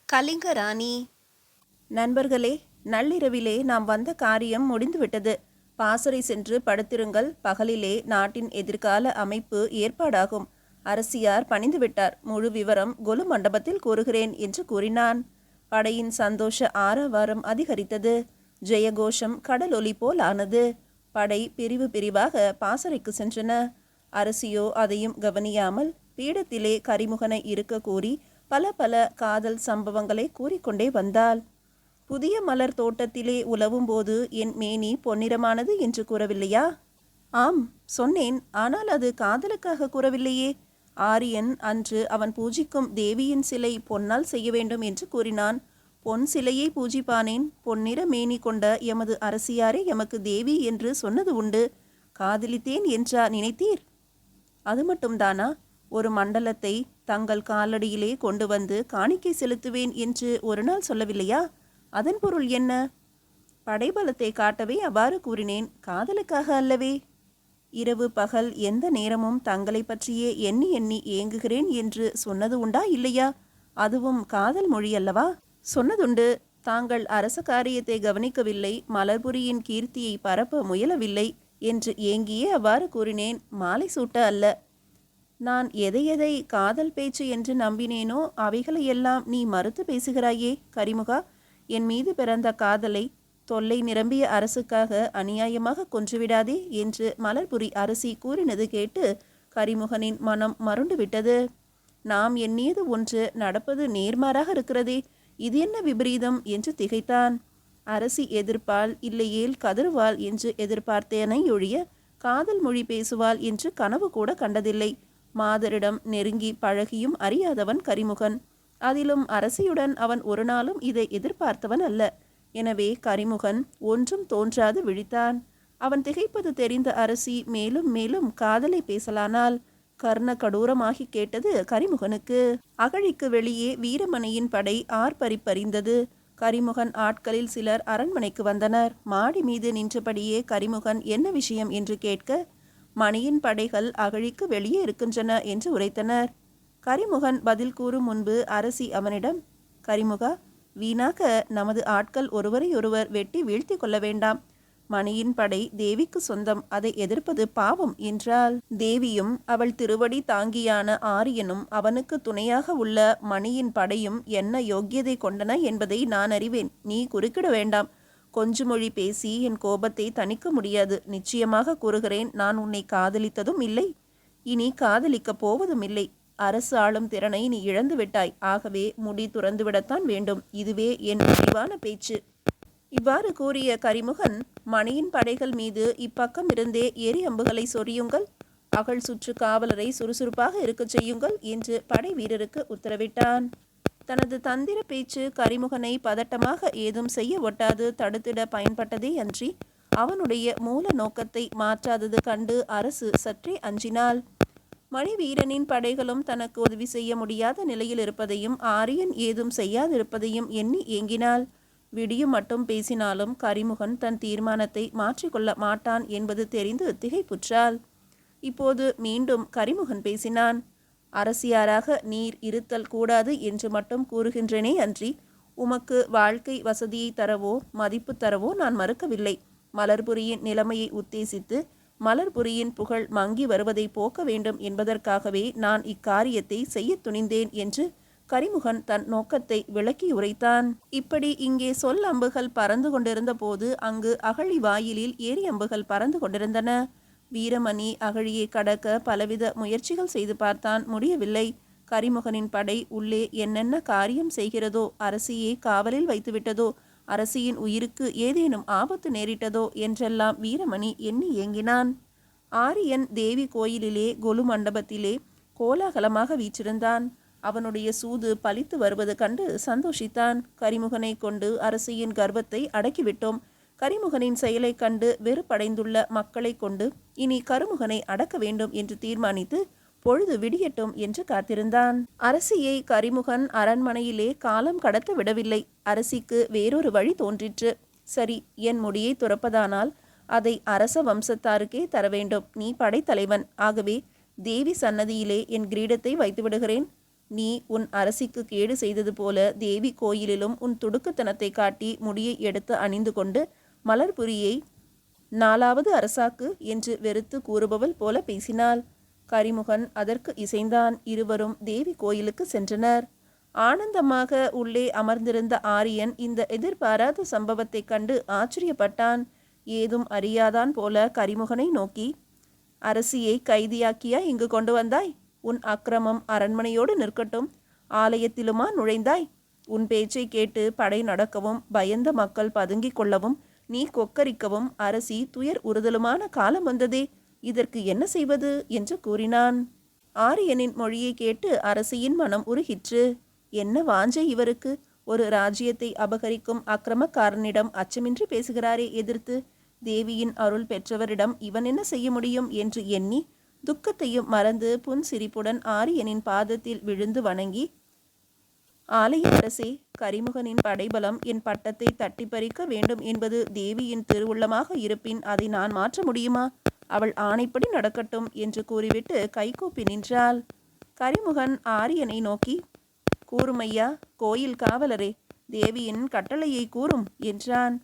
கலிங்கராணி. நண்பர்களே, நள்ளிரவிலே நாம் வந்த காரியம் முடிந்துவிட்டது. பாசறை சென்று படுத்திருங்கள். பகலிலே நாட்டின் எதிர்கால அமைப்பு ஏற்பாடாகும். அரசியார் பணிந்துவிட்டார். முழு விவரம் கொலு மண்டபத்தில் கூறுகிறேன் என்று கூறினான். படையின் சந்தோஷ ஆரவாரம் அதிகரித்தது. ஜெயகோஷம் கடலொலி போல் ஆனது. படை பிரிவு பிரிவாக பாசறைக்கு சென்றன. அரசியோ அதையும் கவனியாமல் பீடத்திலே கரிமுகனை இருக்க கூறி பல பல காதல் சம்பவங்களை கூறிக்கொண்டே வந்தாள். புதிய மலர் தோட்டத்திலே உலவும் போது என் மேனி பொன்னிறமானது என்று கூறவில்லையா? ஆம், சொன்னேன். ஆனால் அது காதலுக்காக கூறவில்லையே. ஆரியன் அன்று அவன் பூஜிக்கும் தேவியின் சிலை பொன்னால் செய்ய வேண்டும் என்று கூறினான். பொன் சிலையை பூஜிப்பானேன்? பொன்னிற மேனி கொண்ட எமது அரசியாரே எமக்கு தேவி என்று சொன்னது உண்டு. காதலித்தேன் என்றா நினைத்தீர்? அது மட்டும்தானா? ஒரு மண்டலத்தை தங்கள் காலடியிலே கொண்டு வந்து காணிக்கை செலுத்துவேன் என்று ஒரு நாள் சொல்லவில்லையா? அதன் பொருள் என்ன? படைபலத்தை காட்டவே அவ்வாறு கூறினேன், காதலுக்காக அல்லவே. இரவு பகல் எந்த நேரமும் தங்களை பற்றியே எண்ணி எண்ணி ஏங்குகிறேன் என்று சொன்னது உண்டா இல்லையா? அதுவும் காதல் மொழி அல்லவா? சொன்னதுண்டு. தாங்கள் அரச காரியத்தை கவனிக்கவில்லை, மலர்புரியின் கீர்த்தியை பரப்ப முயலவில்லை என்று ஏங்கியே அவ்வாறு கூறினேன், மாலை சூட்ட அல்ல. நான் எதை எதை காதல் பேச்சு என்று நம்பினேனோ அவைகளையெல்லாம் நீ மறுத்து பேசுகிறாயே கரிமுகா. என் மீது பிறந்த காதலை தொல்லை நிரம்பிய அரசுக்காக அநியாயமாக கொன்றுவிடாதே என்று மலர்புரி அரசி கூறினது கேட்டு கரிமுகனின் மனம் மருண்டு விட்டது. நாம் எண்ணியது ஒன்று, நடப்பது நேர்மாறாக இருக்கிறதே, இது என்ன விபரீதம் என்று திகைத்தான். அரசி எதிர்ப்பாள், இல்லையேல் கதறுவாள் என்று எதிர்பார்த்தேனை ஒழிய காதல் மொழி பேசுவாள் என்று கனவு கூட கண்டதில்லை. மாதரிடம் நெருங்கி பழகியும் அறியாதவன் கரிமுகன். அதிலும் அரசியுடன் அவன் ஒரு நாளும் இதை எதிர்பார்த்தவன் அல்ல. எனவே கரிமுகன் ஒன்றும் தோன்றாது விழித்தான். அவன் திகைப்பது தெரிந்த அரசி மேலும் மேலும் காதலை பேசலானால். கர்ண கடூரமாகி கேட்டது கரிமுகனுக்கு. அகழிக்கு வெளியே வீரமணியின் படை ஆர்ப்பரிப்பறிந்தது. கரிமுகன் ஆட்களில் சிலர் அரண்மனைக்கு வந்தனர். மாடி மீது நின்றபடியே கரிமுகன் என்ன விஷயம் என்று கேட்க, மணியின் படைகள் அகழிக்கு வெளியே இருக்கின்றன என்று உரைத்தனர். கரிமுகன் பதில் கூறும் முன்பு அரசி அவனிடம், கரிமுகா, வீணாக நமது ஆட்கள் ஒருவரையொருவர் வெட்டி வீழ்த்தி கொள்ள வேண்டாம். மணியின் படை தேவிக்கு சொந்தம், அதை எதிர்ப்பது பாவம் என்றாள். தேவியும் அவள் திருவடி தாங்கியான ஆரியனும் அவனுக்கு துணையாக உள்ள மணியின் படையும் என்ன யோக்கியதை கொண்டன என்பதை நான் அறிவேன். நீ குறுக்கிட வேண்டாம். கொஞ்சு மொழி பேசி என் கோபத்தை தணிக்க முடியாது. நிச்சயமாக கூறுகிறேன், நான் உன்னை காதலித்ததும் இல்லை, இனி காதலிக்கப் போவதும் இல்லை. அரசு ஆளும் திறனை நீ இழந்து விட்டாய். ஆகவே முடி துறந்துவிடத்தான் வேண்டும். இதுவே என் முடிவான பேச்சு. இவ்வாறு கூறிய கரிமுகன், மணியின் படைகள் மீது இப்பக்கம் இருந்தே எரி அம்புகளை சொரியுங்கள், அகழ் சுற்று காவலரை சுறுசுறுப்பாக இருக்கச் செய்யுங்கள் என்று படை வீரருக்கு உத்தரவிட்டான். தனது தந்திர பேச்சு கரிமுகனை பதட்டமாக ஏதும் செய்ய ஒட்டாது தடுத்திட பயன்பட்டதே அன்றி அவனுடைய மூல நோக்கத்தை மாற்றாதது கண்டு அரசு சற்றே அஞ்சினாள். மணிவீரனின் படைகளும் தனக்கு உதவி செய்ய முடியாத நிலையில் இருப்பதையும் ஆரியன் ஏதும் செய்யாதிருப்பதையும் எண்ணி ஏங்கினாள். விடியும் மட்டும் பேசினாலும் கரிமுகன் தன் தீர்மானத்தை மாற்றிக்கொள்ள மாட்டான் என்பது தெரிந்து திகைப்புற்றாள். இப்போது மீண்டும் கரிமுகன் பேசினான். அரசியாராக நீர் இருத்தல் கூடாது என்று மட்டும் கூறுகின்றனே அன்றி உமக்கு வாழ்க்கை வசதியை தரவோ மதிப்பு தரவோ நான் மறுக்கவில்லை. மலர்புரியின் நிலைமையை உத்தேசித்து மலர்புரியின் புகழ் மங்கி வருவதை போக்க வேண்டும் என்பதற்காகவே நான் இக்காரியத்தை செய்ய துணிந்தேன் என்று கரிமுகன் தன் நோக்கத்தை விளக்கி உரைத்தான். இப்படி இங்கே சொல் அம்புகள் பறந்து கொண்டிருந்த போது அங்கு அகழி வாயிலில் ஏரி அம்புகள் பறந்து கொண்டிருந்தன. வீரமணி அகழியை கடக்க பலவித முயற்சிகள் செய்து பார்த்தான், முடியவில்லை. கரிமுகனின் படை உள்ளே என்னென்ன காரியம் செய்கிறதோ, அரசியை காவலில் வைத்துவிட்டதோ, அரசியின் உயிருக்கு ஏதேனும் ஆபத்து நேரிட்டதோ என்றெல்லாம் வீரமணி எண்ணி ஏங்கினான். ஆரியன் தேவி கோயிலிலே கொலு மண்டபத்திலே கோலாகலமாக வீற்றிருந்தான். அவனுடைய சூது பலித்து வருவது கண்டு சந்தோஷித்தான். கரிமுகனை கொண்டு அரசியின் கர்வத்தை அடக்கிவிட்டோம். கரிமுகனின் செயலை கண்டு வெறுப்படைந்துள்ள மக்களை கொண்டு இனி கருமுகனை அடக்க வேண்டும் என்று தீர்மானித்து பொழுது விடியட்டும் என்று காத்திருந்தான். அரசியை கரிமுகன் அரண்மனையிலே காலம் கடத்த விடவில்லை. அரசிக்கு வேறொரு வழி தோன்றிற்று. சரி, என் முடியை துறப்பதானால் அதை அரச வம்சத்தாருக்கே தர வேண்டும். நீ படைத்தலைவன். ஆகவே தேவி சன்னதியிலே என் கிரீடத்தை வைத்து விடுகிறேன். நீ உன் அரசிக்கு கேடு செய்தது போல தேவி கோயிலிலும் உன் துடுக்குத்தனத்தை காட்டி முடியை எடுத்து அணிந்து கொண்டு மலர்புரியை 4வது அரசாக்கு என்று வெறுத்து கூறுபவள் போல பேசினாள். கரிமுகன் அதற்கு இசைந்தான். இருவரும் தேவி கோயிலுக்கு சென்றனர். ஆனந்தமாக உள்ளே அமர்ந்திருந்த ஆரியன் இந்த எதிர்பாராத சம்பவத்தை கண்டு ஆச்சரியப்பட்டான். ஏதும் அறியாதான் போல கரிமுகனை நோக்கி, அரசியை கைதியாக்கியா இங்கு கொண்டு வந்தாய்? உன் அக்கிரமம் அரண்மனையோடு நிற்கட்டும். ஆலயத்திலுமா நுழைந்தாய்? உன் பேச்சை கேட்டு படை நடக்கவும் பயந்த மக்கள் பதுங்கிக் கொள்ளவும் நீ கொக்கரிக்கவும் அரசி துயர் உறுதலுமான காலம் வந்ததே. இதற்கு என்ன செய்வது என்று கூறினான். ஆரியனின் மொழியை கேட்டு அரசியின் மனம் உருகிற்று. என்ன வாஞ்சை இவருக்கு! ஒரு ராஜ்யத்தை அபகரிக்கும் அக்கிரமக்காரனிடம் அச்சமின்றி பேசுகிறாரே எதிர்த்து. தேவியின் அருள் பெற்றவரிடம் இவன் என்ன செய்ய முடியும் என்று எண்ணி துக்கத்தையும் மறந்து புன்சிரிப்புடன் ஆரியனின் பாதத்தில் விழுந்து வணங்கி, ஆலய அரசே, கரிமுகனின் படைபலம் என் பட்டத்தை தட்டி பறிக்க வேண்டும் என்பது தேவியின் திருவுள்ளமாக இருப்பின் அதை நான் மாற்ற முடியுமா? அவள் ஆணைப்படி நடக்கட்டும் என்று கூறிவிட்டு கைகூப்பி நின்றாள். கரிமுகன் ஆரியனை நோக்கி, கூறுமையா, கோயில் காவலரே, தேவியின் கட்டளையை கூறும் என்றான்.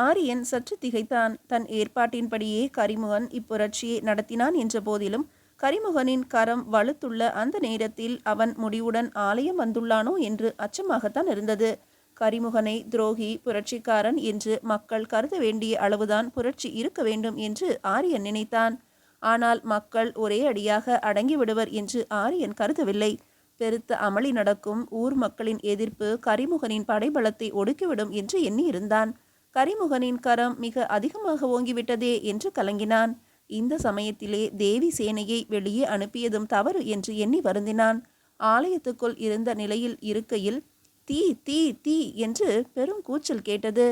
ஆரியன் சற்று திகைத்தான். தன் ஏற்பாட்டின்படியே கரிமுகன் இப்புரட்சியை நடத்தினான் என்ற போதிலும் கரிமுகனின் கரம் வலுத்துள்ள அந்த நேரத்தில் அவன் முடிவுடன் ஆலயம் வந்துள்ளானோ என்று அச்சமாகத்தான் இருந்தது. கரிமுகனை துரோகி, புரட்சிக்காரன் என்று மக்கள் கருத வேண்டிய அளவுதான் புரட்சி இருக்க வேண்டும் என்று ஆரியன் நினைத்தான். ஆனால் மக்கள் ஒரே அடியாக அடங்கிவிடுவர் என்று ஆரியன் கருதவில்லை. பெருத்த அமளி நடக்கும். ஊர் மக்களின் எதிர்ப்பு கரிமுகனின் படைபலத்தை ஒடுக்கிவிடும் என்று எண்ணியிருந்தான். கரிமுகனின் கரம் மிக அதிகமாக ஓங்கிவிட்டதே என்று கலங்கினான். இந்த சமயத்திலே தேவி சேனையை வெளியே அனுப்பியதும் தவறு என்று எண்ணி வருந்தினான். ஆலயத்துக்குள் இருந்த நிலையில் இருக்கையில் தீ தீ தீ என்று பெரும் கூச்சல் கேட்டது.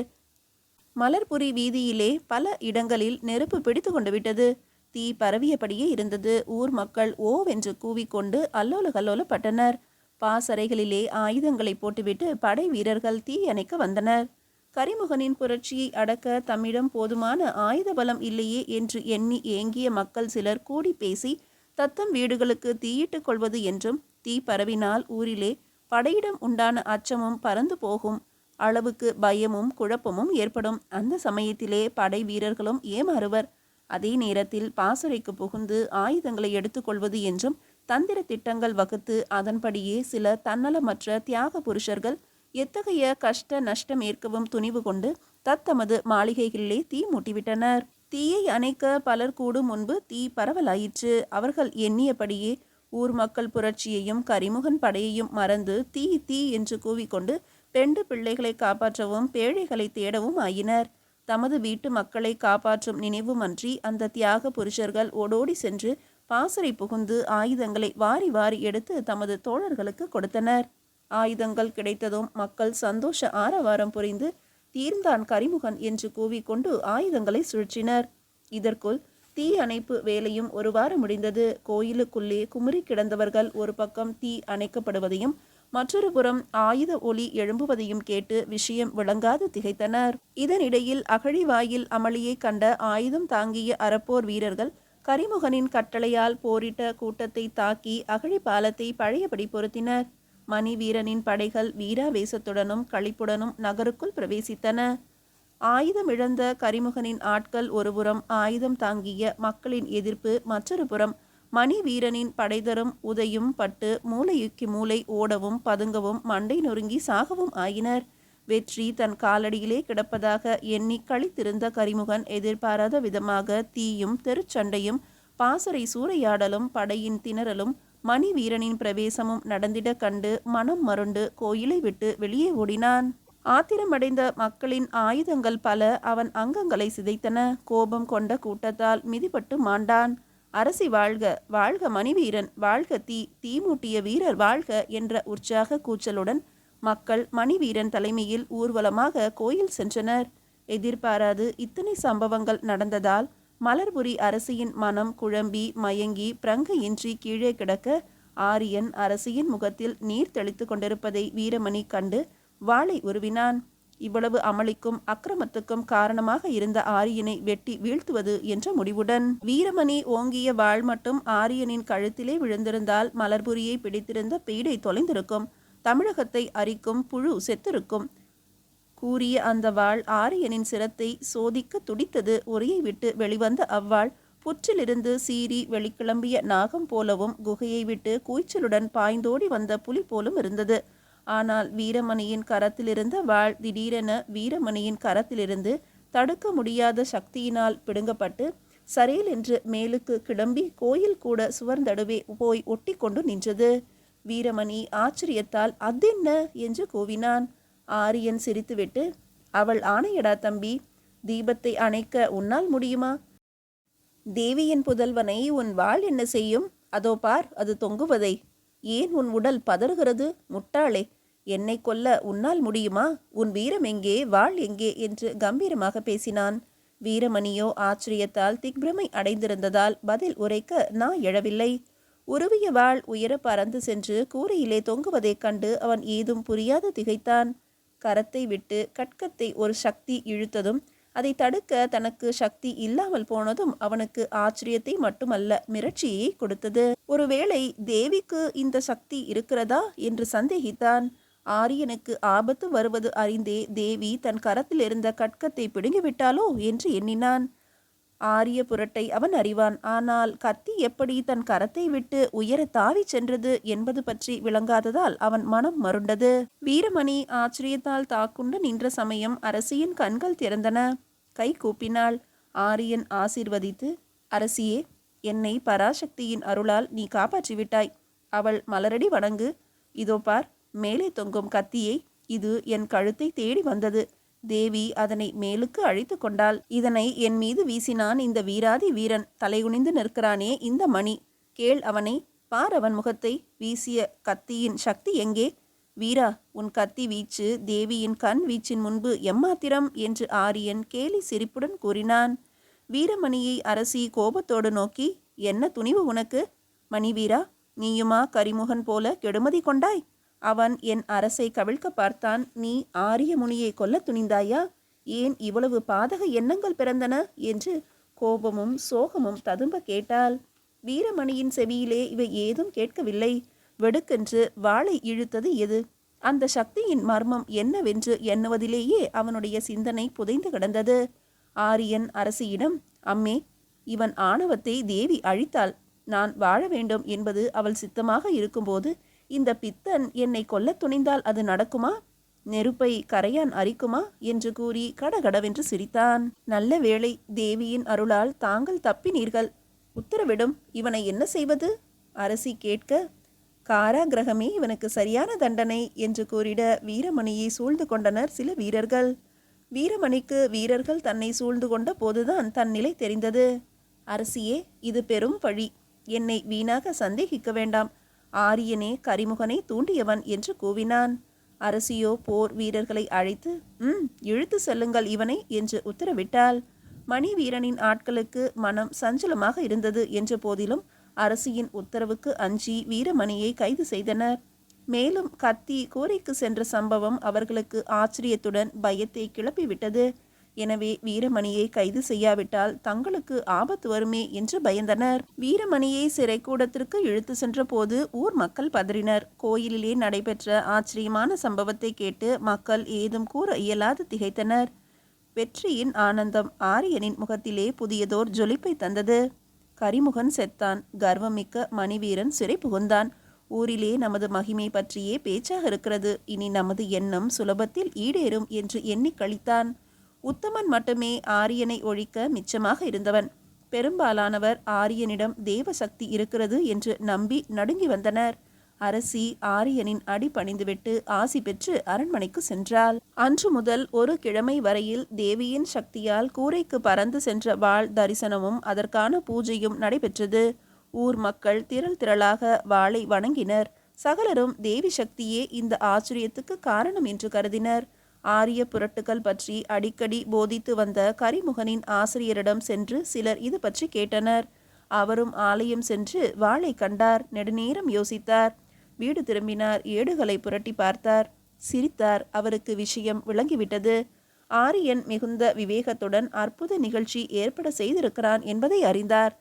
மலர்புரி வீதியிலே பல இடங்களில் நெருப்பு பிடித்து கொண்டு விட்டது. தீ பரவியபடியே இருந்தது. ஊர் மக்கள் ஓவென்று கூவிக்கொண்டு அல்லோல கல்லோலப்பட்டனர். பாசறைகளிலே ஆயுதங்களை போட்டுவிட்டு படை வீரர்கள் தீ அணைக்க வந்தனர். கரிமுகனின் புரட்சியை அடக்க தம்மிடம் போதுமான ஆயுத பலம் இல்லையே என்று எண்ணி ஏங்கிய மக்கள் சிலர் கூடி பேசி தத்தம் வீடுகளுக்கு தீயிட்டுக் கொள்வது என்றும், தீ பரவினால் ஊரிலே படையிடம் உண்டான அச்சமும் பறந்து போகும், அளவுக்கு பயமும் குழப்பமும் ஏற்படும். அந்த சமயத்திலே படை வீரர்களும் ஏமாறுவர். அதே நேரத்தில் பாசறைக்கு புகுந்து ஆயுதங்களை எடுத்துக்கொள்வது என்றும் தந்திர திட்டங்கள் வகுத்து அதன்படியே சில தன்னலமற்ற தியாக புருஷர்கள் எத்தகைய கஷ்ட நஷ்டம் ஏற்கவும் துணிவு கொண்டு தத்தமது மாளிகைகளிலே தீ மூட்டிவிட்டனர். தீயை அணைக்க பலர் கூடும் முன்பு தீ பரவலாயிற்று. அவர்கள் எண்ணியபடியே ஊர் மக்கள் புரட்சியையும் கரிமுகன் படையையும் மறந்து தீ தீ என்று கூவிக்கொண்டு பெண்டு பிள்ளைகளை காப்பாற்றவும் பேழைகளை தேடவும் ஆயினர். தமது வீட்டு மக்களை காப்பாற்றும் நினைவுமன்றி அந்த தியாக புருஷர்கள் ஓடோடி சென்று பாசறை புகுந்து ஆயுதங்களை வாரி வாரி எடுத்து தமது தோழர்களுக்கு கொடுத்தனர். ஆயுதங்கள் கிடைத்ததும் மக்கள் சந்தோஷ ஆரவாரம் புரிந்து தீர்ந்தான் கரிமுகன் என்று கூவிக்கொண்டு ஆயுதங்களை சுழற்றினர். இதற்குள் தீ அணைப்பு வேலையும் ஒரு வாரம் முடிந்தது. கோயிலுக்குள்ளே குமுறி கிடந்தவர்கள் ஒரு பக்கம் தீ அணைக்கப்படுவதையும் மற்றொரு புறம் ஆயுத ஒலி எழும்புவதையும் கேட்டு விஷயம் விளங்காது திகைத்தனர். இதனிடையில் அகழிவாயில் அமளியை கண்ட ஆயுதம் தாங்கிய அறப்போர் வீரர்கள் கரிமுகனின் கட்டளையால் போரிட்ட கூட்டத்தை தாக்கி அகழி பாலத்தை பழையபடி பொருத்தினர். மணி வீரனின் படைகள் வீராவேசத்துடனும் களிப்புடனும் நகருக்குள் பிரவேசித்தன. ஆயுதம் இழந்த கரிமுகனின் ஆட்கள் ஒருபுறம், ஆயுதம் தாங்கிய மக்களின் எதிர்ப்பு மற்றொரு புறம். மணி வீரனின் படைதரும் உதையும் பட்டு மூளைக்கு மூளை ஓடவும் பதுங்கவும் மண்டை நொறுங்கி சாகவும் ஆயினர். வெற்றி தன் காலடியிலே கிடப்பதாக எண்ணி களித்திருந்த கரிமுகன் எதிர்பாராத விதமாக தீயும் தெருச்சண்டையும் பாசறை சூறையாடலும் படையின் திணறலும் மணி வீரனின் பிரவேசமும் நடந்திட கண்டு மனம் மருண்டு கோயிலை விட்டு வெளியே ஓடினான். ஆத்திரமடைந்த மக்களின் ஆயுதங்கள் பல அவன் அங்கங்களை சிதைத்தன. கோபம் கொண்ட கூட்டத்தால் மிதிப்பட்டு மாண்டான். அரசி வாழ்க, வாழ்க மணிவீரன், வாழ்க தீ, தீமூட்டிய வீரர் வாழ்க என்ற உற்சாக கூச்சலுடன் மக்கள் மணிவீரன் தலைமையில் ஊர்வலமாக கோயில் சென்றனர். எதிர்பாராது இத்தனை சம்பவங்கள் நடந்ததால் மலர்புரி அரசியின் மனம் குழம்பி மயங்கி பிரங்கையின்றி கீழே கிடக்க ஆரியன் அரசியின் முகத்தில் நீர் தெளித்து கொண்டிருப்பதை வீரமணி கண்டு வாளை உருவினான். இவ்வளவு அமளிக்கும் அக்கிரமத்துக்கும் காரணமாக இருந்த ஆரியனை வெட்டி வீழ்த்துவது என்ற முடிவுடன். வீரமணி ஓங்கிய வாள் மட்டும் ஆரியனின் கழுத்திலே விழுந்திருந்தால் மலர்புரியை பிடித்திருந்த பீடை தொலைந்திருக்கும். தமிழகத்தை அரிக்கும் புழு செத்திருக்கும். கூறிய அந்த வாள் ஆரியனின் சிரத்தை சோதிக்க துடித்தது. உரையை விட்டு வெளிவந்த அவ்வாள் புற்றிலிருந்து சீறி வெளிக்கிளம்பிய நாகம் போலவும் குகையை விட்டு கூய்ச்சலுடன் பாய்ந்தோடி வந்த புலி போலும் இருந்தது. ஆனால் வீரமணியின் கரத்திலிருந்த வாள் திடீரென வீரமணியின் கரத்திலிருந்து தடுக்க முடியாத சக்தியினால் பிடுங்கப்பட்டு சரேல் என்று மேலுக்கு கிளம்பி கோயில் கூட சுவர்ந்தடுவே போய் ஒட்டி கொண்டு நின்றது. வீரமணி ஆச்சரியத்தால் அதென்ன என்று கூவினான். ஆரியன் சிரித்துவிட்டு, அவள் ஆணையடா தம்பி, தீபத்தை அணைக்க உன்னால் முடியுமா? தேவியின் புதல்வனை உன் வாள் என்ன செய்யும்? அதோ பார், அது தொங்குவதை. ஏன் உன் உடல் பதறுகிறது? முட்டாளே, என்னை கொல்ல உன்னால் முடியுமா? உன் வீரம் எங்கே, வாள் எங்கே என்று கம்பீரமாக பேசினான். வீரமணியோ ஆச்சரியத்தால் திக்பிரமை அடைந்திருந்ததால் பதில் உரைக்க நான் எழவில்லை. உருவிய வாள் உயர பறந்து சென்று கூரையிலே தொங்குவதைக் கண்டு அவன் ஏதும் புரியாது திகைத்தான். கரத்தை விட்டு கட்கத்தை ஒரு சக்தி இழுத்ததும் அதை தடுக்க தனக்கு சக்தி இல்லாமல் போனதும் அவனுக்கு ஆச்சரியத்தை மட்டுமல்ல மிரட்சியை கொடுத்தது. ஒருவேளை தேவிக்கு இந்த சக்தி இருக்கிறதா என்று சந்தேகித்தான். ஆரியனுக்கு ஆபத்து வருவது அறிந்தே தேவி தன் கரத்தில் இருந்த கட்கத்தை பிடுங்கிவிட்டாளோ என்று எண்ணினான். ஆரிய புரட்டை அவன் அறிவான். ஆனால் கத்தி எப்படி தன் கரத்தை விட்டு உயர தாவி சென்றது என்பது பற்றி விளங்காததால் அவன் மனம் மருண்டது. வீரமணி ஆச்சரியத்தால் தாக்குண்டு நின்ற சமயம் அரசியின் கண்கள் திறந்தன. கை கூப்பினாள். ஆரியன் ஆசீர்வதித்து, அரசியே, என்னை பராசக்தியின் அருளால் நீ காப்பாற்றிவிட்டாய். அவள் மலரடி வணங்கு. இதோ பார், மேலே தொங்கும் கத்தியை. இது என் கழுத்தை தேடி வந்தது. தேவி அதனை மேலுக்கு அழைத்து கொண்டாள். இதனை என் மீது வீசினான் இந்த வீராதி வீரன். தலைகுனிந்து நிற்கிறானே இந்த மணி. கேள் அவனை, பார் அவன் முகத்தை. வீசிய கத்தியின் சக்தி எங்கே? வீரா, உன் கத்தி வீச்சு தேவியின் கண் வீச்சின் முன்பு எம்மாத்திரம் என்று ஆரியன் கேலி சிரிப்புடன் கூறினான். வீரமணியை அரசி கோபத்தோடு நோக்கி, என்ன துணிவு உனக்கு? மணிவீரா, நீயுமா கரிமுகன் போல கெடுமதி கொண்டாய்? அவன் என் அரசை கவிழ்க்க பார்த்தான். நீ ஆரிய முனியை கொல்ல துணிந்தாயா? ஏன் இவ்வளவு பாதக எண்ணங்கள் பிறந்தன என்று கோபமும் சோகமும் ததும்ப கேட்டாள். வீரமணியின் செவியிலே இவை ஏதும் கேட்கவில்லை. வெடுக்கென்று வாளை இழுத்தது எது? அந்த சக்தியின் மர்மம் என்னவென்று எண்ணுவதிலேயே அவனுடைய சிந்தனை புதைந்து கிடந்தது. ஆரியன் அரசியிடம், அம்மே, இவன் ஆணவத்தை தேவி அழித்தாள். நான் வாழ வேண்டும் என்பது அவள் சித்தமாக இருக்கும்போது இந்த பித்தன் என்னை கொல்ல துணிந்தால் அது நடக்குமா? நெருப்பை கரையான் அரிக்குமா என்று கூறி கடகடவென்று சிரித்தான். நல்ல வேளை, தேவியின் அருளால் தாங்கள் தப்பினீர்கள். உத்தரவிடும், இவனை என்ன செய்வது? அரசி கேட்க, காராகிரகமே இவனுக்கு சரியான தண்டனை என்று கூறிட வீரமணியை சூழ்ந்து கொண்டனர் சில வீரர்கள். வீரமணிக்கு வீரர்கள் தன்னை சூழ்ந்து கொண்ட போதுதான் தன் நிலை தெரிந்தது. அரசியே, இது பெரும் பழி. என்னை வீணாக சந்தேகிக்க வேண்டாம். ஆரியனே கரிமுகனை தூண்டியவன் என்று கூவினான். அரசியோ போர் வீரர்களை அழைத்து, இழுத்து செல்லுங்கள் இவனை என்று உத்தரவிட்டாள். மணி வீரனின் ஆட்களுக்கு மனம் சஞ்சலமாக இருந்தது என்ற போதிலும் அரசியின் உத்தரவுக்கு அஞ்சி வீரமணியை கைது செய்தனர். மேலும் கத்தி கூரைக்கு சென்ற சம்பவம் அவர்களுக்கு ஆச்சரியத்துடன் பயத்தை கிளப்பிவிட்டது. எனவே வீரமணியை கைது செய்யாவிட்டால் தங்களுக்கு ஆபத்து வருமே என்று பயந்தனர். வீரமணியை சிறைக்கூடத்திற்கு இழுத்து சென்ற போது ஊர் மக்கள் பதறினர். கோயிலிலே நடைபெற்ற ஆச்சரியமான சம்பவத்தை கேட்டு மக்கள் ஏதும் கூற இயலாது திகைத்தனர். வெற்றியின் ஆனந்தம் ஆரியனின் முகத்திலே புதியதோர் ஜொலிப்பை தந்தது. கரிமுகன் செத்தான். கர்வமிக்க மணிவீரன் சிறை புகுந்தான். ஊரிலே நமது மகிமை பற்றியே பேச்சாக இருக்கிறது. இனி நமது எண்ணம் சுலபத்தில் ஈடேறும் என்று எண்ணி கழித்தான். உத்தமன் மட்டுமே ஆரியனை ஒழிக்க மிச்சமாக இருந்தவன். பெரும்பாலானவர் ஆரியனிடம் தேவசக்தி இருக்கிறது என்று நம்பி நடுங்கி வந்தனர். அரசி ஆரியனின் அடி பணிந்துவிட்டு ஆசி பெற்று அரண்மனைக்கு சென்றாள். அன்று முதல் ஒரு கிழமை வரையில் தேவியின் சக்தியால் கூரைக்கு பறந்து சென்ற வாள் தரிசனமும் அதற்கான பூஜையும் நடைபெற்றது. ஊர் மக்கள் திரள் திரளாக வாளை வணங்கினர். சகலரும் தேவி சக்தியே இந்த ஆச்சரியத்துக்கு காரணம் என்று கருதினர். ஆரிய புரட்டுகள் பற்றி அடிக்கடி போதித்து வந்த கரிமுகனின் ஆசிரியரிடம் சென்று சிலர் இது பற்றி கேட்டனர். அவரும் ஆலயம் சென்று வாளை கண்டார். நெடுநேரம் யோசித்தார். வீடு திரும்பினார். ஏடுகளை புரட்டி பார்த்தார். சிரித்தார். அவருக்கு விஷயம் விளங்கிவிட்டது. ஆரியன் மிகுந்த விவேகத்துடன் அற்புத நிகழ்ச்சி ஏற்பட செய்திருக்கிறான் என்பதை அறிந்தார்.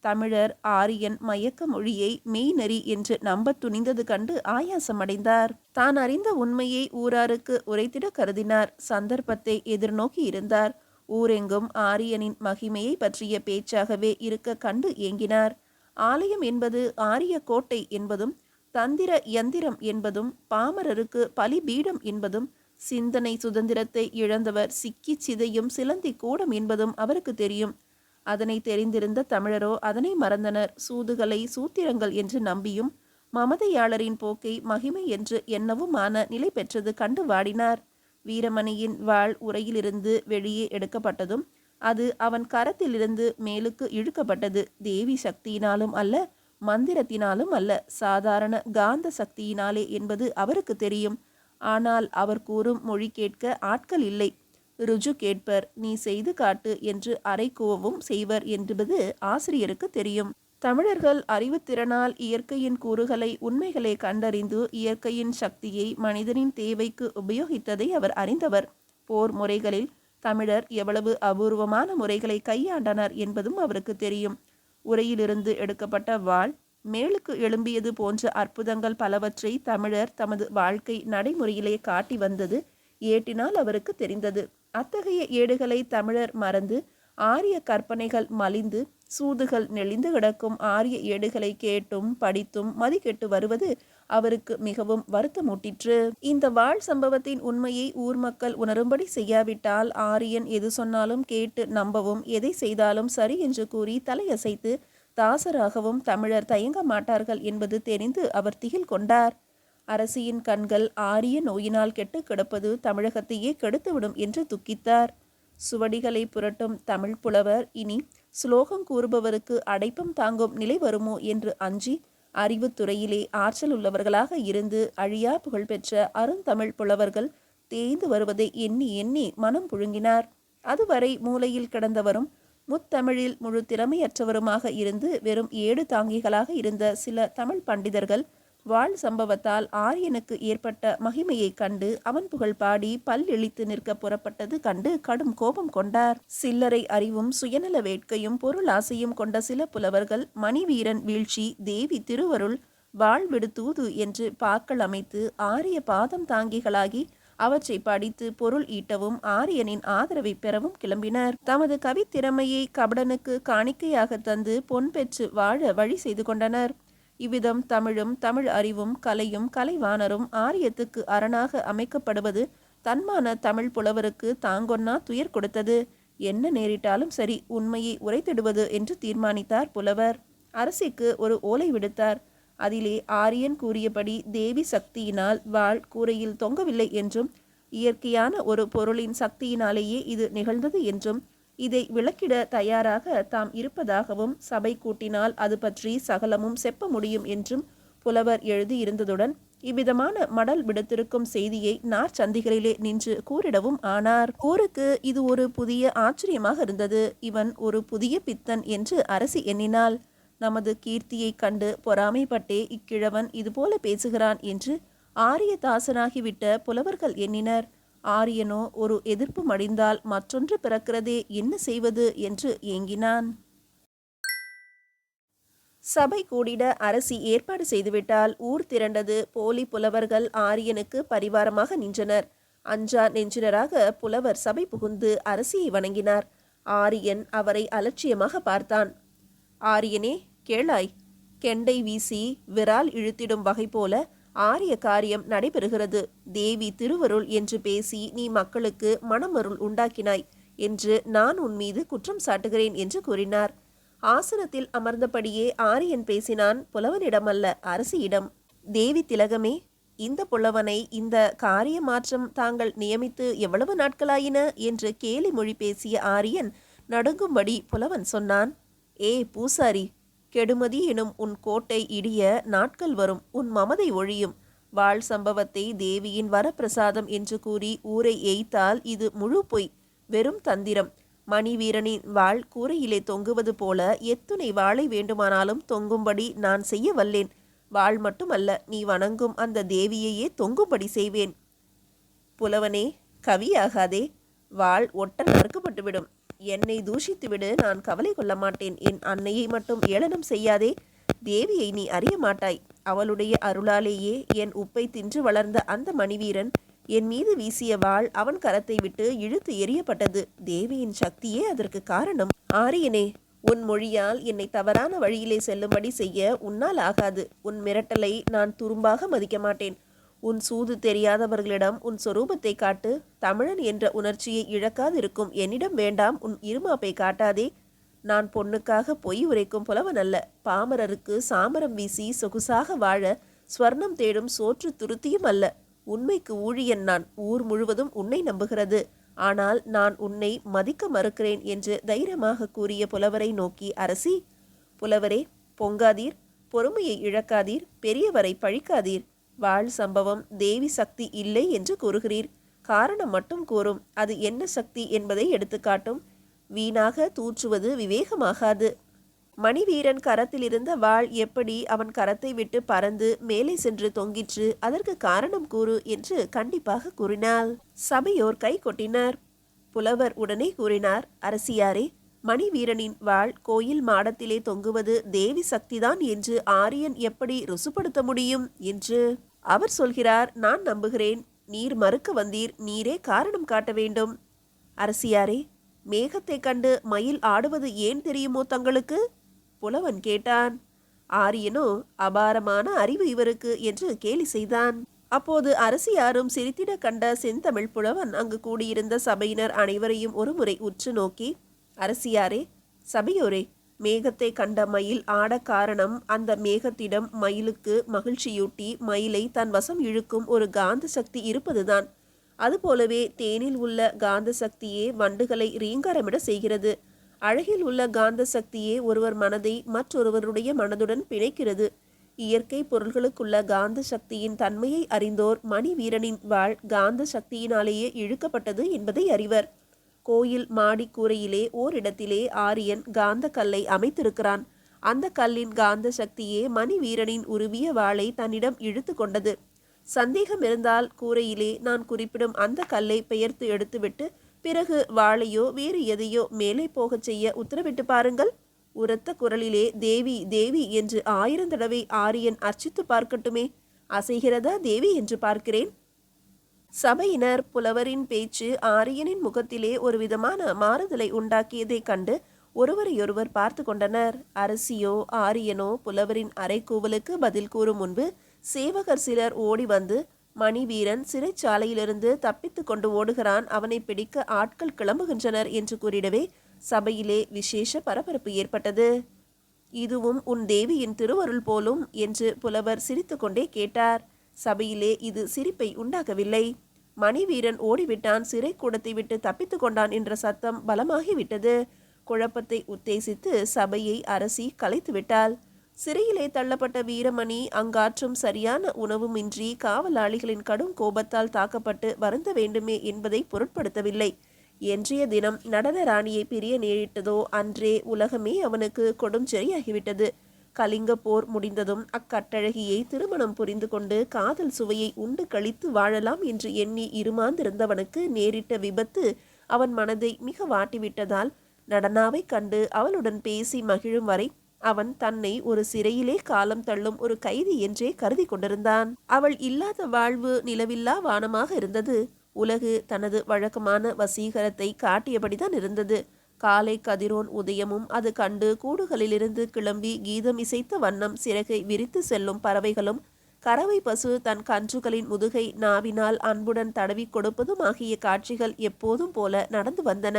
தமிழர் ஆரியன் மயக்க மொழியை மெய்நெறி என்று நம்பத் துணிந்தது கண்டு ஆயாசமடைந்தார். தான் அறிந்த உண்மையை ஊராருக்கு உரைத்திட கருதினார். சந்தர்ப்பத்தை எதிர்நோக்கி இருந்தார். ஊரெங்கும் ஆரியனின் மகிமையை பற்றிய பேச்சாகவே இருக்க கண்டு ஏங்கினார். ஆலயம் என்பது ஆரிய கோட்டை என்பதும், தந்திர யந்திரம் என்பதும், பாமரருக்கு பலிபீடம் என்பதும், சிந்தனை சுதந்திரத்தை இழந்தவர் சிக்கி சிதையும் சிலந்தி கூடம் என்பதும் அவருக்கு தெரியும். அதனை தெரிந்திருந்த தமிழரோ அதனை மறந்தனர். சூதுகளை சூத்திரங்கள் என்று நம்பியும் மமதையாளரின் போக்கை மகிமை என்று எண்ணவுமான நிலை பெற்றது கண்டு வாடினார். வீரமணியின் வாள் உரையிலிருந்து வெளியே எடுக்கப்பட்டதும் அது அவன் கரத்திலிருந்து மேலுக்கு இழுக்கப்பட்டது. தேவி சக்தியினாலும் அல்ல, மந்திரத்தினாலும் அல்ல, சாதாரண காந்த சக்தியினாலே என்பது அவருக்கு தெரியும். ஆனால் அவர் கூறும் மொழி கேட்க ஆட்கள் இல்லை. ருஜு கேட்பர். நீ செய்து காட்டு என்று அறைகூவவும் செய்வர் என்பது ஆசிரியருக்கு தெரியும். தமிழர்கள் அறிவுத்திறனால் இயற்கையின் கூறுகளை, உண்மைகளை கண்டறிந்து இயற்கையின் சக்தியை மனிதனின் தேவைக்கு உபயோகித்ததை அவர் அறிந்தவர். போர் முறைகளில் தமிழர் எவ்வளவு அபூர்வமான முறைகளை கையாண்டனர் என்பதும் அவருக்கு தெரியும். உரையிலிருந்து எடுக்கப்பட்ட வாள் மேலுக்கு எழும்பியது போன்ற அற்புதங்கள் பலவற்றை தமிழர் தமது வாழ்க்கை நடைமுறையிலே காட்டி வந்தது ஏட்டினால் அவருக்கு தெரிந்தது. அத்தகைய ஏடுகளை தமிழர் மறந்து ஆரிய கற்பனைகள் மலிந்து சூதுகள் நெளிந்து கிடக்கும் ஆரிய ஏடுகளை கேட்டும் படித்தும் மதிக்கெட்டு வருவது அவருக்கு மிகவும் வருத்தமூட்டிற்று. இந்த வாழ் சம்பவத்தின் உண்மையை ஊர் மக்கள் உணரும்படி செய்யாவிட்டால் ஆரியன் எது சொன்னாலும் கேட்டு நம்பவும், எதை செய்தாலும் சரி என்று கூறி தலையசைத்து தாசராகவும் தமிழர் தயங்க மாட்டார்கள் என்பது தெரிந்து அவர் திகில் கொண்டார். அரசியின் கண்கள் ஆரிய நோயினால் கெட்டு கிடப்பது தமிழகத்தையே கெடுத்துவிடும் என்று துக்கித்தார். சுவடிகளை புரட்டும் தமிழ் புலவர் இனி ஸ்லோகம் கூறுபவருக்கு அடைப்பம் தாங்கும் நிலை வருமோ என்று அஞ்சி அறிவுத்துறையிலே ஆற்றல் உள்ளவர்களாக இருந்து அழியா புகழ்பெற்ற அருந்தமிழ் புலவர்கள் தேய்ந்து வருவதை எண்ணி எண்ணி மனம் புழுங்கினார். அதுவரை மூலையில் கிடந்தவரும் முத்தமிழில் முழு திறமையற்றவருமாக இருந்து வெறும் ஏடு தாங்கிகளாக இருந்த சில தமிழ் பண்டிதர்கள் வாழ் சம்பவத்தால் ஆரியனுக்கு ஏற்பட்ட மகிமையை கண்டு அவன் புகழ் பாடி பல் இழித்து நிற்க புறப்பட்டது கண்டு கடும் கோபம் கொண்டார். சில்லறை அறிவும் சுயநல வேட்கையும் பொருள் ஆசையும் கொண்ட சில புலவர்கள் மணிவீரன் வீழ்ச்சி, தேவி திருவருள், வாழ்விடு தூது என்று பாக்கள் அமைத்து ஆரிய பாதம் தாங்கிகளாகி அவற்றை படித்து பொருள் ஈட்டவும் ஆரியனின் ஆதரவை பெறவும் கிளம்பினர். தமது கவித்திறமையை கபடனுக்கு காணிக்கையாக தந்து பொன் பெற்று வாழ வழி செய்து கொண்டனர். இவ்விதம் தமிழும் தமிழ் அறிவும் கலையும் கலைவாணரும் ஆரியத்துக்கு அரணாக அமைக்கப்படுவது தன்மான தமிழ் புலவருக்கு தாங்கொன்னா துயர் கொடுத்தது. என்ன நேரிட்டாலும் சரி, உண்மையை உரைத்திடுவது என்று தீர்மானித்தார் புலவர். அரசிக்கு ஒரு ஓலை விடுத்தார். அதிலே ஆரியன் கூறியபடி தேவி சக்தியினால் வாழ் கூரையில் தொங்கவில்லை என்றும், இயற்கையான ஒரு பொருளின் சக்தியினாலேயே இது நிகழ்ந்தது என்றும், இதை விளக்கிட தயாராக தாம் இருப்பதாகவும், சபை கூட்டினால் அது பற்றி சகலமும் செப்ப முடியும் என்றும் புலவர் எழுதி இருந்ததுடன் இவ்விதமான மடல் விடுத்திருக்கும் செய்தியை நாற்சந்திகளிலே நின்று கூறிடவும் ஆனார். ஊருக்கு இது ஒரு புதிய ஆச்சரியமாக இருந்தது. இவன் ஒரு புதிய பித்தன் என்று அரசி எண்ணினாள். நமது கீர்த்தியை கண்டு பொறாமைப்பட்டே இக்கிழவன் இதுபோல பேசுகிறான் என்று ஆரியதாசனாகிவிட்ட புலவர்கள் எண்ணினர். ஆரியனோ ஒரு எதிர்ப்பு மடிந்தால் மற்றொன்று பிறக்கிறதே, என்ன செய்வது என்று ஏங்கினான். சபை கூடிட அரசி ஏற்பாடு செய்துவிட்டால் ஊர் திரண்டது. போலி புலவர்கள் ஆரியனுக்கு பரிவாரமாக நின்றனர். அஞ்சா நெஞ்சினராக புலவர் சபை புகுந்து அரசியை வணங்கினார். ஆரியன் அவரை அலட்சியமாக பார்த்தான். ஆரியனே கேளாய், கெண்டை வீசி விரால் இழுத்திடும் வகை போல ஆரிய காரியம் நடைபெறுகிறது. தேவி திருவருள் என்று பேசி நீ மக்களுக்கு மனமருள் உண்டாக்கினாய் என்று நான் உன் மீது குற்றம் சாட்டுகிறேன் என்று கூறினார். ஆசனத்தில் அமர்ந்தபடியே ஆரியன் பேசினான். புலவனிடமல்ல, அரசியிடம். தேவி திலகமே, இந்த புலவனை இந்த காரிய மாற்றம் தாங்கள் நியமித்து எவ்வளவு நாட்களாயின என்று கேலி மொழி பேசிய ஆரியன் நடுங்கும்படி புலவன் சொன்னான். ஏ பூசாரி, கெடுமதி எனும் உன் கோட்டை இடிய நாட்கள் வரும். உன் மமதை ஒழியும். வாழ் சம்பவத்தை தேவியின் வரப்பிரசாதம் என்று கூறி ஊரை எய்த்தால் இது முழு பொய், வெறும் தந்திரம். மணிவீரனின் வாள் கூரையிலே தொங்குவது போல எத்துணை வாளை வேண்டுமானாலும் தொங்கும்படி நான் செய்ய வல்லேன். வாள் மட்டுமல்ல, நீ வணங்கும் அந்த தேவியையே தொங்கும்படி செய்வேன். புலவனே, கவியாகாதே. வாள் ஒட்ட நறுக்கப்பட்டுவிடும். என்னை தூஷித்துவிடு, நான் கவலை கொள்ள மாட்டேன். என் அன்னையை மட்டும் ஏளனம் செய்யாதே. தேவியை நீ அறிய மாட்டாய். அவளுடைய அருளாலேயே என் உப்பை தின்று வளர்ந்த அந்த மணிவீரன் என் மீது வீசிய வாள் அவன் கரத்தை விட்டு இழுத்து எறியப்பட்டது. தேவியின் சக்தியே அதற்கு காரணம். ஆரியனே, உன் மொழியால் என்னை தவறான வழியிலே செல்லும்படி செய்ய உன்னால் ஆகாது. உன் மிரட்டலை நான் துரும்பாக மதிக்க மாட்டேன். உன் சூது தெரியாதவர்களிடம் உன் சொரூபத்தை காட்டு. தமிழன் என்ற உணர்ச்சியை இழக்காதிருக்கும் என்னிடம் வேண்டாம் உன் இருமாப்பை காட்டாதே. நான் பொண்ணுக்காக பொய் உரைக்கும் புலவன் அல்ல. பாமரருக்கு சாமரம் வீசி சொகுசாக வாழ ஸ்வர்ணம் தேடும் சோற்று துருத்தியும் அல்ல. உண்மைக்கு ஊழியன் நான். ஊர் முழுவதும் உன்னை நம்புகிறது. ஆனால் நான் உன்னை மதிக்க மறுக்கிறேன் என்று தைரியமாக கூறிய புலவரை நோக்கி, அரசி, புலவரே, பொங்காதீர், பொறுமையை இழக்காதீர், பெரியவரை பழிக்காதீர். வாழ் சம்பவம் தேவி சக்தி இல்லை என்று கூறுகிறீர். காரணம் மட்டும் கூறும். அது என்ன சக்தி என்பதை எடுத்துக்காட்டும். வீணாக தூற்றுவது விவேகமாகாது. மணிவீரன் கரத்திலிருந்த வாள் எப்படி அவன் கரத்தை விட்டு பறந்து மேலே சென்று தொங்கிற்று? அதற்கு காரணம் கூறு என்று கண்டிப்பாக கூறினாள். சபையோர் கை கொட்டினர். புலவர் உடனே கூறினார், அரசியாரே, மணிவீரனின் வாள் கோயில் மாடத்திலே தொங்குவது தேவி சக்திதான் என்று ஆரியன் எப்படி ருசுப்படுத்த முடியும் என்று அவர் சொல்கிறார். நான் நம்புகிறேன். நீர் மறுக்க வந்தீர். நீரே காரணம் காட்ட வேண்டும். அரசியாரே, மேகத்தை கண்டு மயில் ஆடுவது ஏன் தெரியுமோ தங்களுக்கு? புலவன் கேட்டான். ஆரியனோ அபாரமான அறிவு இவருக்கு என்று கேலி செய்தான். அப்போது அரசியாரும் சிரித்திட கண்ட செந்தமிழ் புலவன் அங்கு கூடியிருந்த சபையினர் அனைவரையும் ஒருமுறை உற்று நோக்கி, அரசியாரே, சபையோரே, மேகத்தை கண்ட மயில் ஆட காரணம் அந்த மேகத்திடம் மயிலுக்கு மகிழ்ச்சியூட்டி மயிலை தன் வசம் இழுக்கும் ஒரு காந்த சக்தி இருப்பதுதான். அதுபோலவே தேனில் உள்ள காந்த சக்தியே வண்டுகளை ரீங்காரமிட செய்கிறது. அழகில் உள்ள காந்த சக்தியே ஒருவர் மனதை மற்றொருவருடைய மனதுடன் பிணைக்கிறது. இயற்கை பொருள்களுக்குள்ள காந்த சக்தியின் தன்மையை அறிந்தோர் மணிவீரனின் வாள் காந்த சக்தியினாலேயே இழுக்கப்பட்டது என்பதை அறிவர். கோயில் மாடி கூரையிலே ஓரிடத்திலே ஆரியன் காந்த கல்லை அமைத்திருக்கிறான். அந்த கல்லின் காந்த சக்தியே மணிவீரனின் உருவிய வாளை தன்னிடம் இழுத்து கொண்டது. சந்தேகம் இருந்தால் கூரையிலே நான் குறிப்பிடும் அந்த கல்லை பெயர்த்து எடுத்துவிட்டு பிறகு வாளையோ வேறு எதையோ மேலே போகச் செய்ய உத்தரவிட்டு பாருங்கள். உரத்த குரலிலே தேவி தேவி என்று 1000 தடவை ஆரியன் அர்ச்சித்து பார்க்கட்டுமே. அசைகிறதா தேவி என்று பார்க்கிறேன். சபையினர் புலவரின் பேச்சு ஆரியனின் முகத்திலே ஒரு விதமான மாறுதலை உண்டாக்கியதை கண்டு ஒருவரையொருவர் பார்த்து கொண்டனர். அரசியோ ஆரியனோ புலவரின் அரைக்கூவலுக்கு பதில் கூறும் முன்பு சேவகர் சிலர் ஓடி வந்து, மணிவீரன் சிறைச்சாலையிலிருந்து தப்பித்து கொண்டு ஓடுகிறான், அவனை பிடிக்க ஆட்கள் கிளம்புகின்றனர் என்று கூறிடவே சபையிலே விசேஷ பரபரப்பு ஏற்பட்டது. இதுவும் உன் தேவியின் திருவருள் போலும் என்று புலவர் சிரித்து கொண்டே கேட்டார். சபையிலே இது சிரிப்பை உண்டாக்கவில்லை. மணிவீரன் ஓடிவிட்டான், சிறை கூடத்தை விட்டு தப்பித்து கொண்டான் என்ற சத்தம் பலமாகிவிட்டது. குழப்பத்தை உத்தேசித்து சபையை அரசி கலைத்து விட்டாள். சிறையிலே தள்ளப்பட்ட வீரமணி அங்காற்றும் சரியான உணவுமின்றி காவலாளிகளின் கடும் கோபத்தால் தாக்கப்பட்டு வருந்த வேண்டுமே என்பதை பொருட்படுத்தவில்லை. என்றைய தினம் நடன ராணியை பிரிய நேரிட்டதோ அன்றே உலகமே அவனுக்கு கொடும் சரியாகிவிட்டது. கலிங்க போர் முடிந்ததும் அக்கட்டழகியை திருமணம் புரிந்து கொண்டு காதல் சுவையை உண்டு கழித்து வாழலாம் என்று எண்ணி இருமாந்திருந்தவனுக்கு நேரிட்ட விபத்து அவன் மனதை மிக வாட்டிவிட்டதால் நடனாவை கண்டு அவளுடன் பேசி மகிழும் வரை அவன் தன்னை ஒரு சிறையிலே காலம் தள்ளும் ஒரு கைதி என்றே கருதி கொண்டிருந்தான். அவள் இல்லாத வாழ்வு நிலவில்லா வானமாக இருந்தது. உலகு தனது வழக்கமான வசீகரத்தை காட்டியபடிதான் இருந்தது. காலை கதிரோன் உதயமும் அது கண்டு கூடுகளிலிருந்து கிளம்பி கீதம் இசைத்த வண்ணம் சிறகை விரித்து செல்லும் பறவைகளும் கறவை பசு தன் கன்றுகளின் முதுகை நாவினால் அன்புடன் தடவி கொடுப்பதும் ஆகிய காட்சிகள் எப்போதும் போல நடந்து வந்தன.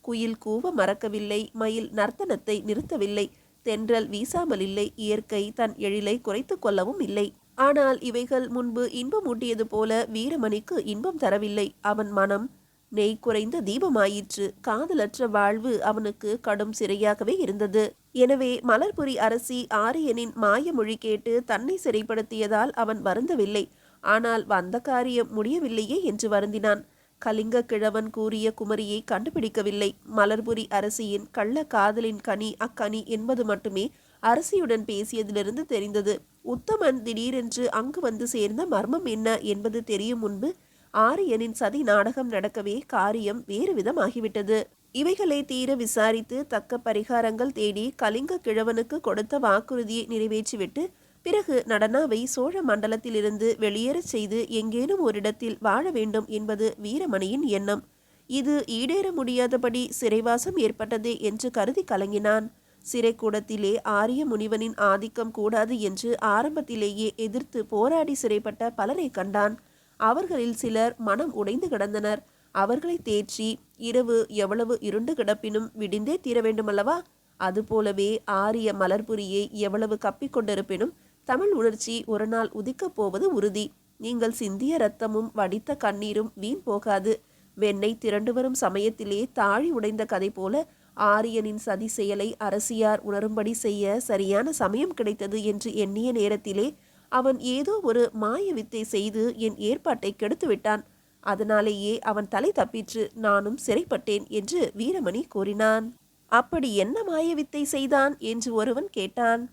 குயில் கூவ மறக்கவில்லை, மயில் நர்த்தனத்தை நிறுத்தவில்லை, தென்றல் வீசாமல் இல்லை, இயற்கை தன் எழிலை குறைத்து கொள்ளவும் இல்லை. ஆனால் இவைகள் முன்பு இன்பம் ஊட்டியது போல வீரமணிக்கு இன்பம் தரவில்லை. அவன் மனம் நெய் குறைந்த தீபமாயிற்று. காதலற்ற வாழ்வு அவனுக்கு கடும் சிறையாகவே இருந்தது. எனவே மலர்புரி அரசி ஆரியனின் மாயமொழி கேட்டு தன்னை சிறைப்படுத்தியதால் அவன் வருந்தவில்லை. ஆனால் வந்த காரியம் முடியவில்லையே என்று வருந்தினான். கலிங்க கிழவன் கூறிய குமரியை கண்டுபிடிக்கவில்லை. மலர்புரி அரசியின் கள்ள காதலின் கனி அக்கனி என்பது மட்டுமே அரசியுடன் பேசியதிலிருந்து தெரிந்தது. உத்தமன் திடீரென்று அங்கு வந்து சேர்ந்த மர்மம் என்ன என்பது தெரியும் முன்பு ஆரியனின் சதி நாடகம் நடக்கவே காரியம் வேறு விதமாகிவிட்டது. இவைகளை தீர விசாரித்து தக்க பரிகாரங்கள் தேடி கலிங்க கிழவனுக்கு கொடுத்த வாக்குறுதியை நிறைவேற்றிவிட்டு பிறகு நடனாவை சோழ மண்டலத்திலிருந்து வெளியேறச் செய்து எங்கேனும் ஓரிடத்தில் வாழ வேண்டும் என்பது வீரமணியின் எண்ணம். இது ஈடேற முடியாதபடி சிறைவாசம் ஏற்பட்டதே என்று கருதி கலங்கினான். சிறைக்கூடத்திலே ஆரிய முனிவனின் ஆதிக்கம் கூடாது என்று ஆரம்பத்திலேயே எதிர்த்து போராடி சிறைப்பட்ட பலரை கண்டான். அவர்களில் சிலர் மனம் உடைந்து கிடந்தனர். அவர்களை தேற்றி இரவு எவ்வளவு இருண்டு கிடப்பினும் விடிந்தே தீர வேண்டுமல்லவா? அதுபோலவே ஆரிய மலர்புரியை எவ்வளவு கப்பிக்கொண்டிருப்பினும் தமிழ் உணர்ச்சி ஒரு நாள் உதிக்கப் போவது உறுதி. நீங்கள் சிந்திய இரத்தமும் வடித்த கண்ணீரும் வீண் போகாது. வெண்ணெய் திரண்டு வரும் சமயத்திலே தாழி உடைந்த கதை போல ஆரியனின் சதி செயலை அரசியார் உணரும்படி செய்ய சரியான சமயம் கிடைத்தது என்று எண்ணிய நேரத்திலே அவன் ஏதோ ஒரு மாய வித்தை செய்து என் ஏற்பாட்டை கெடுத்து விட்டான். அதனாலேயே அவன் தலை தப்பிற்று, நானும் சிறைப்பட்டேன் என்று வீரமணி கூறினான். அப்படி என்ன மாய வித்தை செய்தான் என்று ஒருவன் கேட்டான்.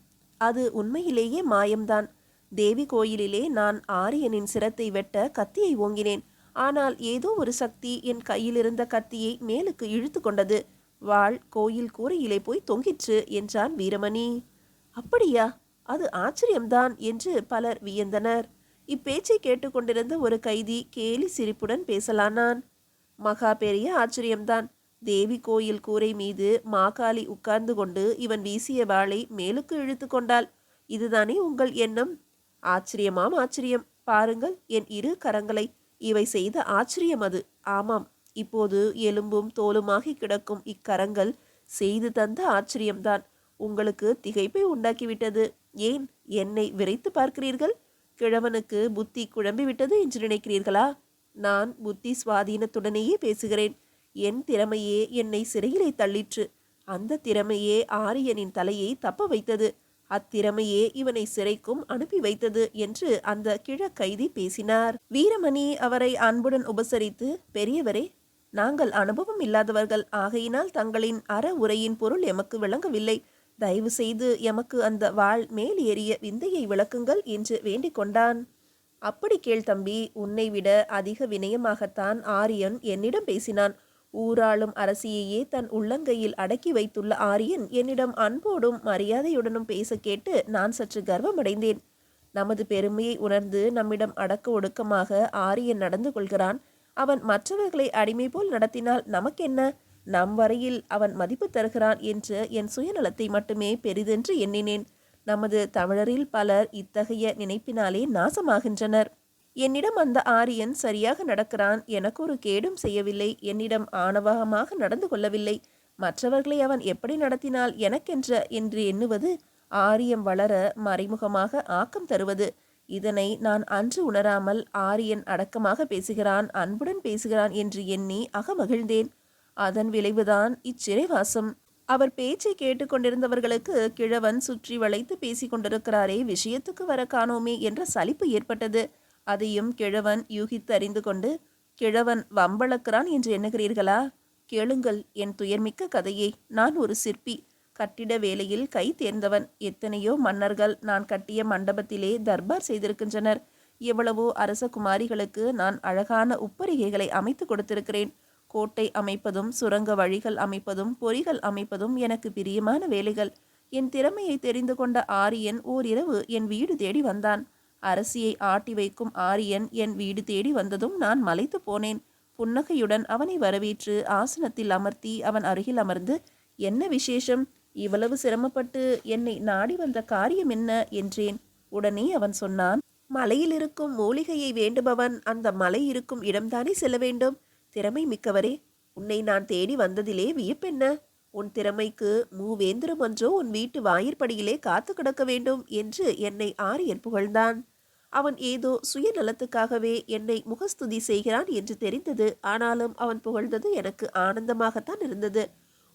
அது உண்மையிலேயே மாயம்தான். தேவி கோயிலிலே நான் ஆரியனின் சிரத்தை வெட்ட கத்தியை ஓங்கினேன். ஆனால் ஏதோ ஒரு சக்தி என் கையிலிருந்த கத்தியை மேலுக்கு இழுத்து கொண்டது. வாள் கோயில் கூரையிலே போய் தொங்கிற்று என்றான் வீரமணி. அப்படியா? அது ஆச்சரியம்தான் என்று பலர் வியந்தனர். இப்பேச்சை கேட்டுக்கொண்டிருந்த ஒரு கைதி கேலி சிரிப்புடன் பேசலானான். மகா பெரிய ஆச்சரியம்தான். தேவி கோயில் கூரை மீது மாகாளி உட்கார்ந்து கொண்டு இவன் வீசிய வாளை மேலுக்கு இழுத்து கொண்டாள். இதுதானே உங்கள் எண்ணம்? ஆச்சரியமாம் ஆச்சரியம். பாருங்கள் என் இரு கரங்களை. இவை செய்த ஆச்சரியம் அது. ஆமாம், இப்போது எலும்பும் தோலுமாகி கிடக்கும் இக்கரங்கள் செய்து தந்த ஆச்சரியம்தான். உங்களுக்கு திகைப்பை உண்டாக்கிவிட்டது. ஏன் என்னை விரைத்து பார்க்கிறீர்கள்? கிழவனுக்கு புத்தி குழம்பிவிட்டது என்று நினைக்கிறீர்களா? நான் புத்தி சுவாதீனத்துடனேயே பேசுகிறேன். என் திறமையே என்னை சிறையிலே தள்ளிற்று. அந்த திறமையே ஆரியனின் தலையை தப்ப வைத்தது. அத்திறமையே இவனை சிறைக்கும் அனுப்பி வைத்தது என்று அந்த கிழ கைதி பேசினார். வீரமணி அவரை அன்புடன் உபசரித்து, பெரியவரே, நாங்கள் அனுபவம் இல்லாதவர்கள் ஆகையினால் தங்களின் அற உரையின் பொருள் எமக்கு விளங்கவில்லை. தயவு செய்து எமக்கு அந்த வாள் மேல் ஏறிய விந்தையை விளக்குங்கள் என்று வேண்டிக் கொண்டான். அப்படி கேள் தம்பி, உன்னை விட அதிக வினயமாகத்தான் ஆரியன் என்னிடம் பேசினான். ஊராளும் அரசியையே தன் உள்ளங்கையில் அடக்கி வைத்துள்ள ஆரியன் என்னிடம் அன்போடும் மரியாதையுடனும் பேச கேட்டு நான் சற்று கர்வமடைந்தேன். நமது பெருமையை உணர்ந்து நம்மிடம் அடக்க ஒடுக்கமாக ஆரியன் நடந்து கொள்கிறான். அவன் மற்றவர்களை அடிமை போல் நடத்தினால் நமக்கென்ன? நம் வரையில் அவன் மதிப்பு தருகிறான் என்று என் சுயநலத்தை மட்டுமே பெரிதென்று எண்ணினேன். நமது தமிழரில் பலர் இத்தகைய நினைப்பினாலே நாசமாகின்றனர். என்னிடம் அந்த ஆரியன் சரியாக நடக்கிறான். எனக்கு ஒரு கேடும் செய்யவில்லை. என்னிடம் ஆணவகமாக நடந்து கொள்ளவில்லை. மற்றவர்களை அவன் எப்படி நடத்தினால் எனக்கென்ற என்று எண்ணுவது ஆரியம் வளர மறைமுகமாக ஆக்கம் தருவது. இதனை நான் அன்று உணராமல் ஆரியன் அடக்கமாக பேசுகிறான், அன்புடன் பேசுகிறான் என்று எண்ணி அகமகிழ்ந்தேன். அதன் விளைவுதான் இச்சிறைவாசம். அவர் பேச்சை கேட்டுக்கொண்டிருந்தவர்களுக்கு கிழவன் சுற்றி வளைத்து பேசிக் கொண்டிருக்கிறாரே, விஷயத்துக்கு வர காணோமே என்ற சலிப்பு ஏற்பட்டது. அதையும் கிழவன் யூகித்தறிந்து கொண்டு, கிழவன் வம்பளக்கிறான் என்று எண்ணுகிறீர்களா? கேளுங்கள் என் துயர்மிக்க கதையை. நான் ஒரு சிற்பி. கட்டிட வேலையில் கை தேர்ந்தவன். எத்தனையோ மன்னர்கள் நான் கட்டிய மண்டபத்திலே தர்பார் செய்திருக்கின்றனர். எவ்வளவோ அரச குமாரிகளுக்கு நான் அழகான உப்பரிகைகளை அமைத்து கொடுத்திருக்கிறேன். கோட்டை அமைப்பதும் சுரங்க வழிகள் அமைப்பதும் பொறிகள் அமைப்பதும் எனக்கு பிரியமான வேலைகள். என் திறமையை தெரிந்து கொண்ட ஆரியன் ஓரிரவு என் வீடு தேடி வந்தான். அரசியை ஆட்டி வைக்கும் ஆரியன் என் வீடு தேடி வந்ததும் நான் மலைத்து போனேன். புன்னகையுடன் அவனை வரவேற்று ஆசனத்தில் அமர்த்தி அவன் அருகில் அமர்ந்து, என்ன விசேஷம்? இவ்வளவு சிரமப்பட்டு என்னை நாடி வந்த காரியம் என்ன என்றேன். உடனே அவன் சொன்னான், மலையில் இருக்கும் மூலிகையை வேண்டுபவன் அந்த மலை இருக்கும் இடம்தானே செல்ல வேண்டும். திறமை மிக்கவரே, உன்னை நான் தேடி வந்ததிலே வியப்பென்ன? உன் திறமைக்கு மூவேந்திரம் ஒன்றோ உன் வீட்டு வாயிற்படியிலே காத்து கிடக்க வேண்டும் என்று என்னை ஆரியன் புகழ்ந்தான். அவன் ஏதோ சுயநலத்துக்காகவே என்னை முகஸ்துதி செய்கிறான் என்று தெரிந்தது. ஆனாலும் அவன் புகழ்ந்தது எனக்கு ஆனந்தமாகத்தான் இருந்தது.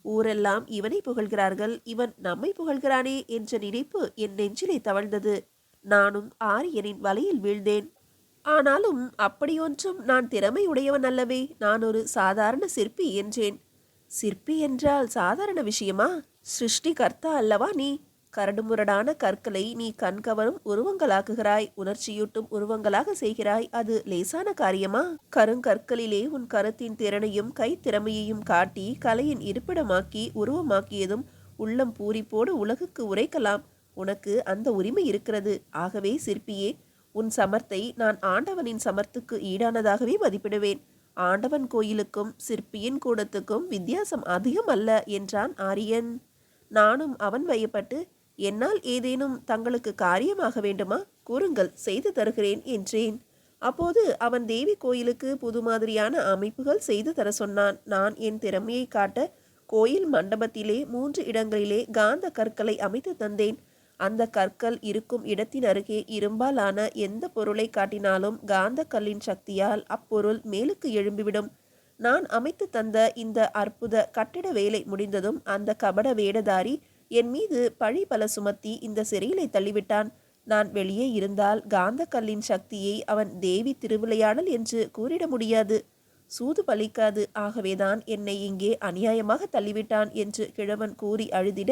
ஊரெல்லாம் இவனை புகழ்கிறார்கள், இவன் நம்மை புகழ்கிறானே என்ற நினைப்பு என் நெஞ்சிலே தவழ்ந்தது. நானும் ஆரியனின் வலையில் வீழ்ந்தேன். ஆனாலும் அப்படியொன்றும் நான் திறமை உடையவன் அல்லவே. நான் ஒரு சாதாரண சிற்பி என்றேன். சிற்பி என்றால் சாதாரண விஷயமா? சிருஷ்டி கர்த்தா அல்லவா நீ? கரடுமுரடான கற்களை நீ கண்கவரும் உருவங்களாக்குகிறாய், உணர்ச்சியூட்டும் உருவங்களாக செய்கிறாய். அது லேசான காரியமா? கருங்கற்களிலே உன் கருத்தின் திறனையும் கைத்திறமையையும் காட்டி கலையின் இருப்பிடமாக்கி உருவமாக்கியதும் உள்ளம் பூரிப்போடு உலகுக்கு உரைக்கலாம். உனக்கு அந்த உரிமை இருக்கிறது. ஆகவே சிற்பியே, உன் சமர்த்தை நான் ஆண்டவனின் சமர்த்துக்கு ஈடானதாகவே மதிப்பிடுவேன். ஆண்டவன் கோயிலுக்கும் சிற்பியின் கூடத்துக்கும் வித்தியாசம் அதிகம் அல்ல என்றான் ஆரியன். நானும் அவன் வயப்பட்டு, என்னால் ஏதேனும் தங்களுக்கு காரியமாக வேண்டுமா? கூறுங்கள், செய்து தருகிறேன் என்றேன். அப்போது அவன் தேவி கோயிலுக்கு புது மாதிரியான அமைப்புகள் செய்து தர சொன்னான். நான் என் திறமையை காட்ட கோயில் மண்டபத்திலே 3 இடங்களிலே காந்த கற்களை அமைத்து தந்தேன். அந்த கற்கள் இருக்கும் இடத்தின் அருகே இரும்பால் ஆன எந்த பொருளை காட்டினாலும் காந்த கல்லின் சக்தியால் அப்பொருள் மேலுக்கு எழும்பிவிடும். நான் அமைத்து தந்த இந்த அற்புத கட்டிட வேலை முடிந்ததும் அந்த கபட வேடதாரி என் மீது பழி பல சுமத்தி இந்த சிறையிலை தள்ளிவிட்டான். நான் வெளியே இருந்தால் காந்த கல்லின் சக்தியை அவன் தேவி திருவிளையாடல் என்று கூறிட முடியாது. சூது பலிக்காது. ஆகவேதான் என்னை இங்கே அநியாயமாக தள்ளிவிட்டான் என்று கிழவன் கூறி அழுதிட,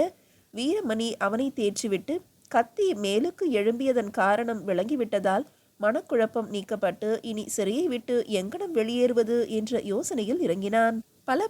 வீரமணி அவனை தேற்றிவிட்டு கத்தி மேலுக்கு எழும்பியதன் காரணம் விளங்கிவிட்டதால் மனக்குழப்பம் நீக்கப்பட்டு இனி சிறையை விட்டு எங்கனம் வெளியேறுவது என்ற யோசனையில் இறங்கினான்.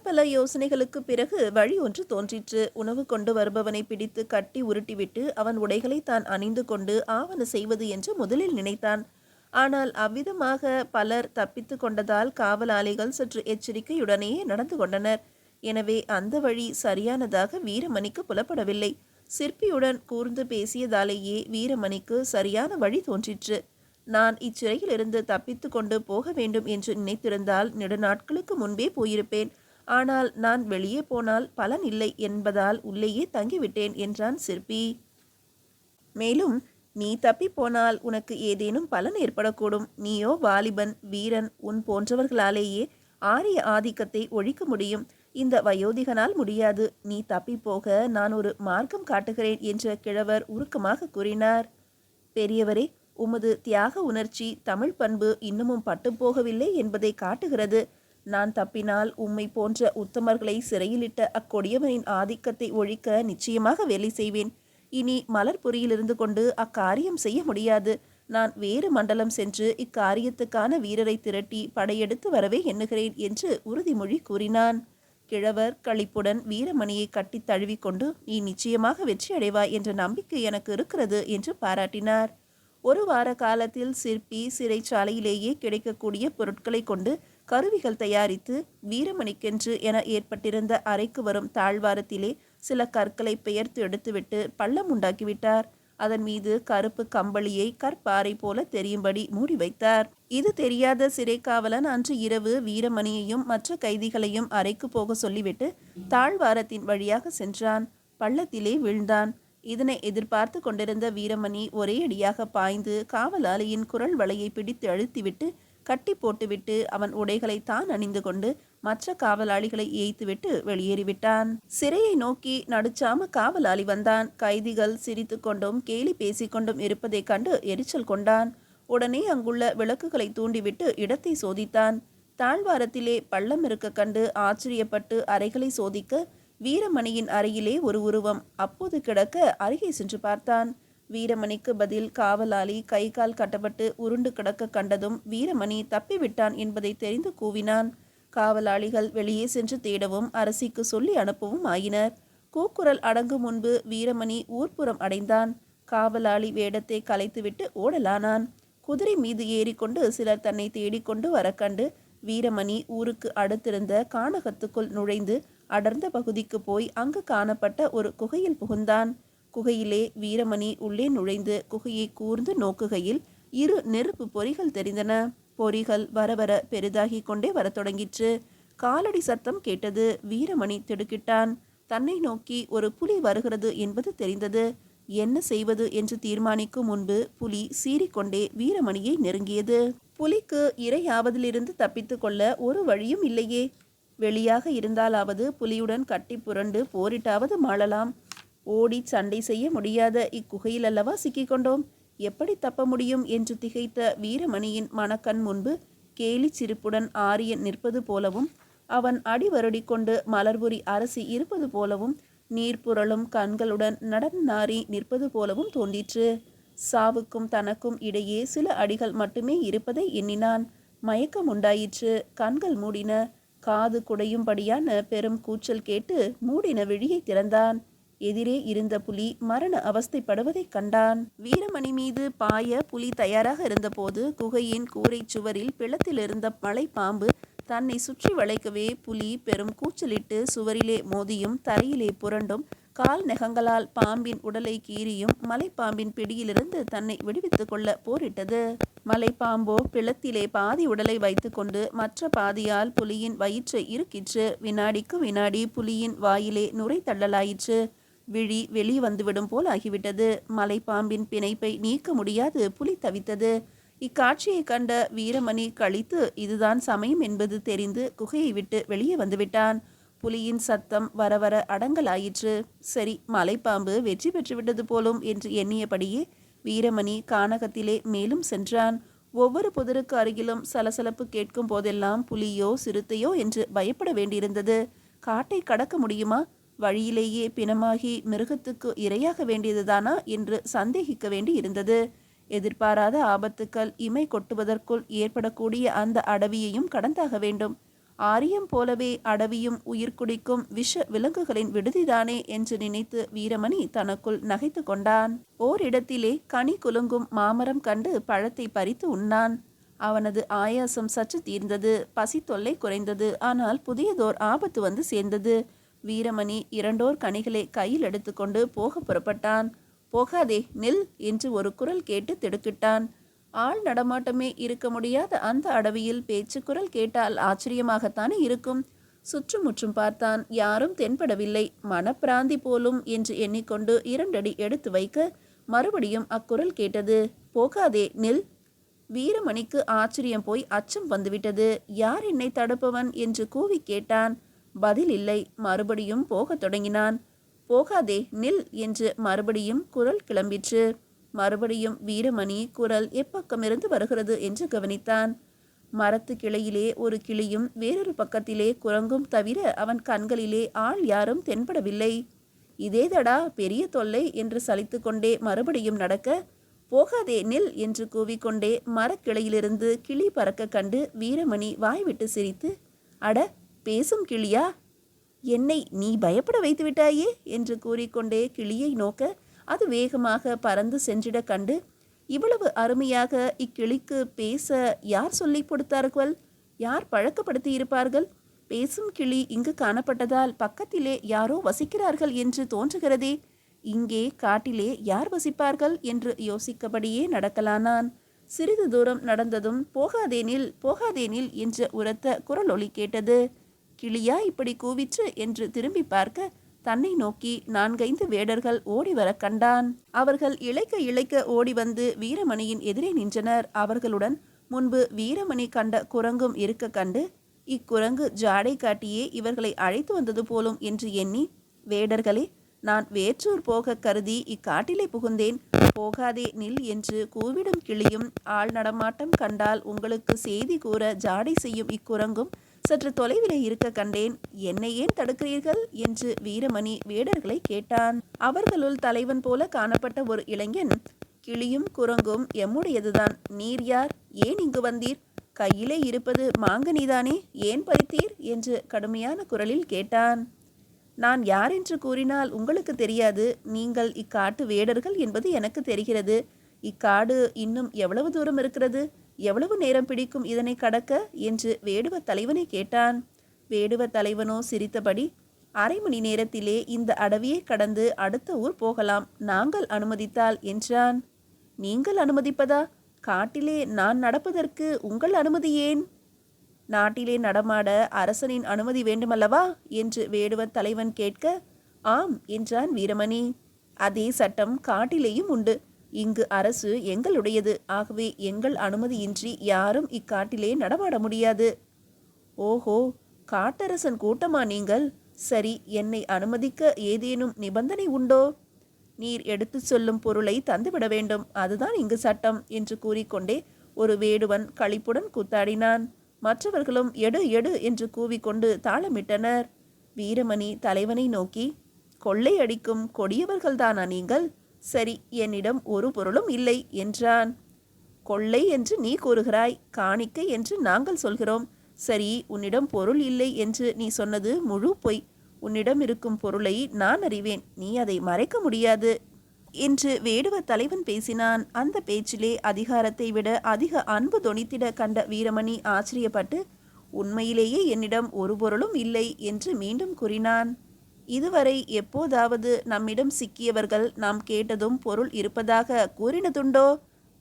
பல யோசனைகளுக்கு பிறகு வழி ஒன்று தோன்றிற்று. உணவு கொண்டு வருபவனை பிடித்து கட்டி உருட்டிவிட்டு அவன் உடைகளை தான் அணிந்து கொண்டு ஆவன செய்வது என்று முதலில் நினைத்தான். ஆனால் அவ்விதமாக பலர் தப்பித்து கொண்டதால் காவலாளிகள் சற்று எச்சரிக்கையுடனேயே நடந்து கொண்டனர். எனவே அந்த வழி சரியானதாக வீரமணிக்கு புலப்படவில்லை. சிற்பியுடன் கூர்ந்து பேசியதாலேயே வீரமணிக்கு சரியான வழி தோன்றிற்று. நான் இச்சிறையிலிருந்து தப்பித்து கொண்டு போக வேண்டும் என்று நினைத்திருந்தால் நெடுநாட்களுக்கு முன்பே போயிருப்பேன். ஆனால் நான் வெளியே போனால் பலன் இல்லை என்பதால் உள்ளேயே தங்கிவிட்டேன் என்றான் சிற்பி. மேலும், நீ தப்பி போனால் உனக்கு ஏதேனும் பலன் ஏற்படக்கூடும். நீயோ வாலிபன், வீரன். உன் போன்றவர்களாலேயே ஆரிய ஆதிக்கத்தை ஒழிக்க முடியும். இந்த வயோதிகனால் முடியாது. நீ தப்பி போக நான் ஒரு மார்க்கம் காட்டுகிறேன் என்ற கிழவர் உருக்கமாக கூறினார். பெரியவரே, உமது தியாக உணர்ச்சி, தமிழ் பண்பு இன்னமும் பட்டுப்போகவில்லை என்பதை காட்டுகிறது. நான் தப்பினால் உம்மை போன்ற உத்தமர்களை சிறையிலிட்ட அக்கொடியவனின் ஆதிக்கத்தை ஒழிக்க நிச்சயமாக வேலை செய்வேன். இனி மலர்புரியிலிருந்து கொண்டு அக்காரியம் செய்ய முடியாது. நான் வேறு மண்டலம் சென்று இக்காரியத்துக்கான வீரரை திரட்டி படையெடுத்து வரவே எண்ணுகிறேன் என்று உறுதிமொழி கூறினான். கிழவர் களிப்புடன் வீரமணியை கட்டி தழுவிக்கொண்டு, நீ நிச்சயமாக வெற்றி அடைவாய் என்ற நம்பிக்கை எனக்கு இருக்கிறது என்று பாராட்டினார். 1 வார காலத்தில் சிற்பி சிறைச்சாலையிலேயே கிடைக்கக்கூடிய பொருட்களை கொண்டு கருவிகள் தயாரித்து வீரமணிக்கென்று என ஏற்பட்டிருந்த அறைக்கு வரும் தாழ்வாரத்திலே சில கற்களை பெயர்த்து எடுத்துவிட்டு பள்ளம் உண்டாக்கிவிட்டார். அதன் மீது கருப்பு கம்பளியை கற்பாறை போல தெரியும்படி மூடி வைத்தார். இது தெரியாத சிறை காவலன் அன்று இரவு வீரமணியையும் மற்ற கைதிகளையும் அறைக்கு போக சொல்லிவிட்டு தாழ்வாரத்தின் வழியாக சென்றான். பள்ளத்திலே வீழ்ந்தான். இதனை எதிர்பார்த்து கொண்டிருந்த வீரமணி ஒரே அடியாக பாய்ந்து காவலாளியின் குரல் வலையை பிடித்து அழுத்திவிட்டு கட்டி போட்டுவிட்டு அவன் உடைகளை தான் அணிந்து கொண்டு மற்ற காவலாளிகளை ஏய்த்துவிட்டு வெளியேறிவிட்டான். சிறையை நோக்கி நடுச்சாம காவலாளி வந்தான். கைதிகள் சிரித்து கொண்டும் கேலி பேசிக்கொண்டும் இருப்பதைக் கண்டு எரிச்சல் கொண்டான். உடனே அங்குள்ள விளக்குகளை தூண்டிவிட்டு இடத்தை சோதித்தான். தாழ்வாரத்திலே பள்ளம் இருக்க கண்டு ஆச்சரியப்பட்டு அறைகளை சோதிக்க வீரமணியின் அறையிலே ஒரு உருவம் அப்போது கிடக்க அருகே சென்று பார்த்தான். வீரமணிக்கு பதில் காவலாளி கை கால் கட்டப்பட்டு உருண்டு கிடக்க கண்டதும் வீரமணி தப்பிவிட்டான் என்பதை தெரிந்து கூவினான். காவலாளிகள் வெளியே சென்று தேடவும் அரசிக்கு சொல்லி அனுப்பவும் ஆயினர். கூக்குரல் அடங்கும் முன்பு வீரமணி ஊர்ப்புறம் அடைந்தான். காவலாளி வேடத்தை கலைத்துவிட்டு ஓடலானான். குதிரை மீது ஏறிக்கொண்டு சிலர் தன்னை தேடிக்கொண்டு வர கண்டு வீரமணி ஊருக்கு அடுத்திருந்த கானகத்துக்குள் நுழைந்து அடர்ந்த பகுதிக்கு போய் அங்கு காணப்பட்ட ஒரு குகையில் புகுந்தான். குகையிலே வீரமணி உள்ளே நுழைந்து குகையை கூர்ந்து நோக்குகையில் 2 நெருப்பு பொறிகள் தெரிந்தன. பொறிகள் வர வர பெரிதாகி கொண்டே வரத் தொடங்கிற்று. காலடி சத்தம் கேட்டது. வீரமணி திடுக்கிட்டான். தன்னை நோக்கி ஒரு புலி வருகிறது என்பது தெரிந்தது. என்ன செய்வது என்று தீர்மானிக்கும் முன்பு புலி சீறிக்கொண்டே வீரமணியை நெருங்கியது. புலிக்கு இரையாவதிலிருந்து தப்பித்து கொள்ள ஒரு வழியும் இல்லையே. வெளியாக இருந்தாலாவது புலியுடன் கட்டி புரண்டு போரிட்டாவது மாளலாம். ஓடி சண்டை செய்ய முடியாத இக்குகையில் அல்லவா சிக்கிக்கொண்டோம். எப்படி தப்ப முடியும் என்று திகைத்த வீரமணியின் மனக்கண் முன்பு கேலி சிரிப்புடன் ஆரியன் நிற்பது போலவும் அவன் அடி வருடி கொண்டு மலர்புரி அரசி இருப்பது போலவும் நீர் புரளும் கண்களுடன் நடனாரி நிற்பது போலவும் தோன்றிற்று. சாவுக்கும் தனக்கும் இடையே சில அடிகள் மட்டுமே இருப்பதை எண்ணினான். மயக்கம் உண்டாயிற்று. கண்கள் மூடின. காது குடையும்படியான பெரும் கூச்சல் கேட்டு மூடின விழியை திறந்தான். எதிரே இருந்த புலி மரண அவஸ்தைப்படுவதைக் கண்டான். வீரமணி மீது பாய புலி தயாராக இருந்தபோது குகையின் கூரை சுவரில் பிளத்திலிருந்த மலைப்பாம்பு தன்னை சுற்றி வளைக்கவே புலி பெரும் கூச்சலிட்டு சுவரிலே மோதியும் தரையிலே புரண்டும் கால் நெகங்களால் பாம்பின் உடலை கீறியும் மலைப்பாம்பின் பிடியிலிருந்து தன்னை விடுவித்து கொள்ள போரிட்டது. மலைப்பாம்போ பிளத்திலே பாதி உடலை வைத்துக்கொண்டு மற்ற பாதியால் புலியின் வயிற்றை இறுக்கிற்று. வினாடிக்கு வினாடி புலியின் வாயிலே நுரை தள்ளலாயிற்று. விழி வெளி வந்துவிடும் போல் ஆகிவிட்டது. மலைப்பாம்பின் பிணைப்பை நீக்க முடியாது புலி தவித்தது. இக்காட்சியை கண்ட வீரமணி கழித்து இதுதான் சமயம் என்பது தெரிந்து குகையை விட்டு வெளியே வந்துவிட்டான். புலியின் சத்தம் வர வர அடங்கலாயிற்று. சரி, மலைப்பாம்பு வெற்றி பெற்றுவிட்டது போலும் என்று எண்ணியபடியே வீரமணி கானகத்திலே மேலும் சென்றான். ஒவ்வொரு புதருக்கு அருகிலும் சலசலப்பு கேட்கும் போதெல்லாம் புலியோ சிறுத்தையோ என்று பயப்பட வேண்டியிருந்தது. காட்டை கடக்க முடியுமா? வழியிலேயே பிணமாகி மிருகத்துக்கு இரையாக வேண்டியதுதானா என்று சந்தேகிக்க வேண்டி இருந்தது. எதிர்பாராத ஆபத்துக்கள் இமை கொட்டுவதற்குள் ஏற்படக்கூடிய அந்த அடவியையும் கடந்தாக வேண்டும். ஆரியம் போலவே அடவியும் உயிர் குடிக்கும் விஷ விலங்குகளின் விடுதிதானே என்று நினைத்து வீரமணி தனக்குள் நகைத்து கொண்டான். ஓரிடத்திலே கனி குலுங்கும் மாமரம் கண்டு பழத்தை பறித்து உண்ணான். அவனது ஆயாசம் சற்று தீர்ந்தது. பசி தொல்லை குறைந்தது. ஆனால் புதியதோர் ஆபத்து வந்து சேர்ந்தது. வீரமணி இரண்டோர் கனிகளை கையில் எடுத்துக்கொண்டு போக புறப்பட்டான். போகாதே, நில் என்று ஒரு குரல் கேட்டு திடுக்கிட்டான். ஆள் நடமாட்டமே இருக்க முடியாத அந்த அடவியில் பேச்சு குரல் கேட்டால் ஆச்சரியமாகத்தானே இருக்கும். சுற்றுமுற்றும் பார்த்தான். யாரும் தென்படவில்லை. மனப்பிராந்தி போலும் என்று எண்ணிக்கொண்டு 2 அடி எடுத்து வைக்க மறுபடியும் அக்குரல் கேட்டது. போகாதே, நில். வீரமணிக்கு ஆச்சரியம் போய் அச்சம் வந்துவிட்டது. யார் என்னை தடுப்பவன் என்று கூவி கேட்டான். பதில் இல்லை. மறுபடியும் போகத் தொடங்கினான். போகாதே, நில் என்று மறுபடியும் குரல் கிளம்பிற்று. மறுபடியும் வீரமணி குரல் எப்பக்கமிருந்து வருகிறது என்று கவனித்தான். மரத்து கிளையிலே ஒரு கிளியும் வேறொரு பக்கத்திலே குரங்கும் தவிர அவன் கண்களிலே ஆள் யாரும் தென்படவில்லை. இதேதடா பெரிய தொல்லை என்று சலித்து கொண்டே மறுபடியும் நடக்க, போகாதே, நில் என்று கூவிக்கொண்டே மரக்கிளையிலிருந்து கிளி பறக்க கண்டு வீரமணி வாய்விட்டு சிரித்து, அட, பேசும் கிளியா? என்னை நீ பயப்பட வைத்து விட்டாயே என்று கூறிக்கொண்டே கிளியை நோக்க அது வேகமாக பறந்து சென்றிட கண்டு, இவ்வளவு அருமையாக இக்கிளிக்கு பேச யார் சொல்லி கொடுத்தார்கள்? யார் பழக்கப்படுத்தி இருப்பார்கள்? பேசும் கிளி இங்கு காணப்பட்டதால் பக்கத்திலே யாரோ வசிக்கிறார்கள் என்று தோன்றுகிறதே. இங்கே காட்டிலே யார் வசிப்பார்கள் என்று யோசிக்கபடியே நடக்கலானான். சிறிது தூரம் நடந்ததும் போகாதேனில் போகாதேனில் என்ற உரத்த குரலொலி கேட்டது. கிளியா இப்படி கூவிற்று என்று திரும்பி பார்க்க தன்னை நோக்கி 4-5 வேடர்கள் ஓடி வர கண்டான். அவர்கள் இளைக்க இளைக்க ஓடி வந்து வீரமணியின் எதிரே நின்றனர். அவர்களுடன் முன்பு வீரமணி கண்ட குரங்கும் இருக்க கண்டு, இக்குரங்கு ஜாடை காட்டியே இவர்களை அழைத்து வந்தது போலும் என்று எண்ணி, வேடர்களே, நான் வேற்றூர் போக கருதி இக்காட்டிலே புகுந்தேன். போகாதே, நில் என்று கூவிடும் கிளியும் ஆள் நடமாட்டம் கண்டால் உங்களுக்கு செய்தி கூற ஜாடை செய்யும் இக்குரங்கும் சற்று தொலைவிலே இருக்க கண்டேன். என்னை ஏன் தடுக்கிறீர்கள் என்று வீரமணி வேடர்களை கேட்டான். அவர்களுள் தலைவன் போல காணப்பட்ட ஒரு இளைஞன், கிளியும் குரங்கும் எம்முடையதுதான். நீர் யார்? ஏன் இங்கு வந்தீர்? கையிலே இருப்பது மாங்கனிதானே, ஏன் பறித்தீர் என்று கடுமையான குரலில் கேட்டான். நான் யார் என்று கூறினால் உங்களுக்கு தெரியாது. நீங்கள் இக்காட்டு வேடர்கள் என்பது எனக்கு தெரிகிறது. இக்காடு இன்னும் எவ்வளவு தூரம் இருக்கிறது? எவ்வளவு நேரம் பிடிக்கும் இதனை கடக்க என்று வேடுவ தலைவனை கேட்டான். வேடுவ தலைவனோ சிரித்தபடி, 1/2 மணி நேரத்திலே இந்த அடவியை கடந்து அடுத்த ஊர் போகலாம், நாங்கள் அனுமதித்தால் என்றான். நீங்கள் அனுமதிப்பதா? காட்டிலே நான் நடப்பதற்கு உங்கள் அனுமதி ஏன்? நாட்டிலே நடமாட அரசனின் அனுமதி வேண்டுமல்லவா என்று வேடுவ தலைவன் கேட்க, ஆம் என்றான் வீரமணி. அதே சட்டம் காட்டிலேயும் உண்டு. இங்கு அரசு எங்களுடையது. ஆகவே எங்கள் அனுமதியின்றி யாரும் இக்காட்டிலே நடமாட முடியாது. ஓஹோ, காட்டரசன் கூட்டமா நீங்கள்? சரி, என்னை அனுமதிக்க ஏதேனும் நிபந்தனை உண்டோ? நீர் எடுத்து சொல்லும் பொருளை தந்துவிட வேண்டும், அதுதான் இங்கு சட்டம் என்று கூறிக்கொண்டே ஒரு வேடுவன் களிப்புடன் கூத்தாடினான். மற்றவர்களும் எடு எடு என்று கூவிக்கொண்டு தாளமிட்டனர். வீரமணி தலைவனை நோக்கி, கொள்ளையடிக்கும் கொடியவர்கள்தானா நீங்கள்? சரி, என்னிடம் ஒரு பொருளும் இல்லை என்றான். கொள்ளை என்று நீ கூறுகிறாய், காணிக்கை என்று நாங்கள் சொல்கிறோம். சரி, உன்னிடம் பொருள் இல்லை என்று நீ சொன்னது முழு பொய். உன்னிடம் இருக்கும் பொருளை நான் அறிவேன், நீ அதை மறைக்க முடியாது என்று வேடுவ தலைவன் பேசினான். அந்த பேச்சிலே அதிகாரத்தை விட அதிக அன்பு தொனித்திட கண்ட வீரமணி ஆச்சரியப்பட்டு, உண்மையிலேயே என்னிடம் ஒரு பொருளும் இல்லை என்று மீண்டும் கூறினான். இதுவரை எப்போதாவது நம்மிடம் சிக்கியவர்கள் நாம் கேட்டதும் பொருள் இருப்பதாக கூறினதுண்டோ?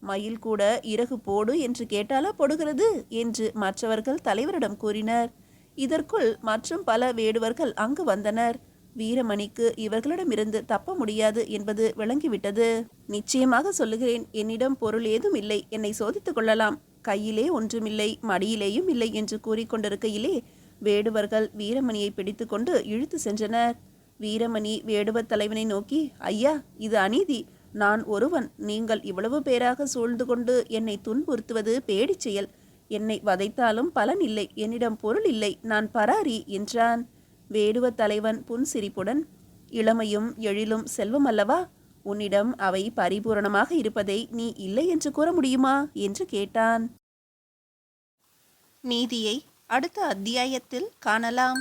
மயில் கூட இறகு போடு என்று கேட்டாலா போடுகிறது என்று மற்றவர்கள் தலைவரிடம் கூறினர். இதற்குள் மற்றும் பல வேடுவர்கள் அங்கு வந்தனர். வீரமணிக்கு இவர்களிடமிருந்து தப்ப முடியாது என்பது விளங்கிவிட்டது. நிச்சயமாக சொல்லுகிறேன், என்னிடம் பொருள் ஏதும் இல்லை, என்னை சோதித்துக் கொள்ளலாம். கையிலே ஒன்றுமில்லை, மடியிலேயும் இல்லை என்று கூறிக்கொண்டிருக்கையிலே வேடுவர்கள் வீரமணியை பிடித்து கொண்டு இழுத்து சென்றனர். வீரமணி வேடுவ தலைவனை நோக்கி, ஐயா, இது அநீதி. நான் ஒருவன், நீங்கள் இவ்வளவு பேராக சூழ்ந்து கொண்டு என்னை துன்புறுத்துவது பேடிச் செயல். என்னை வதைத்தாலும் பலன் இல்லை, என்னிடம் பொருள் இல்லை, நான் பராரி என்றான். வேடுவ தலைவன் புன்சிரிப்புடன், இளமையும் எழிலும் செல்வம் அல்லவா? உன்னிடம் அவை பரிபூரணமாக இருப்பதை நீ இல்லை என்று கூற முடியுமா என்று கேட்டான். நீதியை அடுத்த அத்தியாயத்தில் காணலாம்.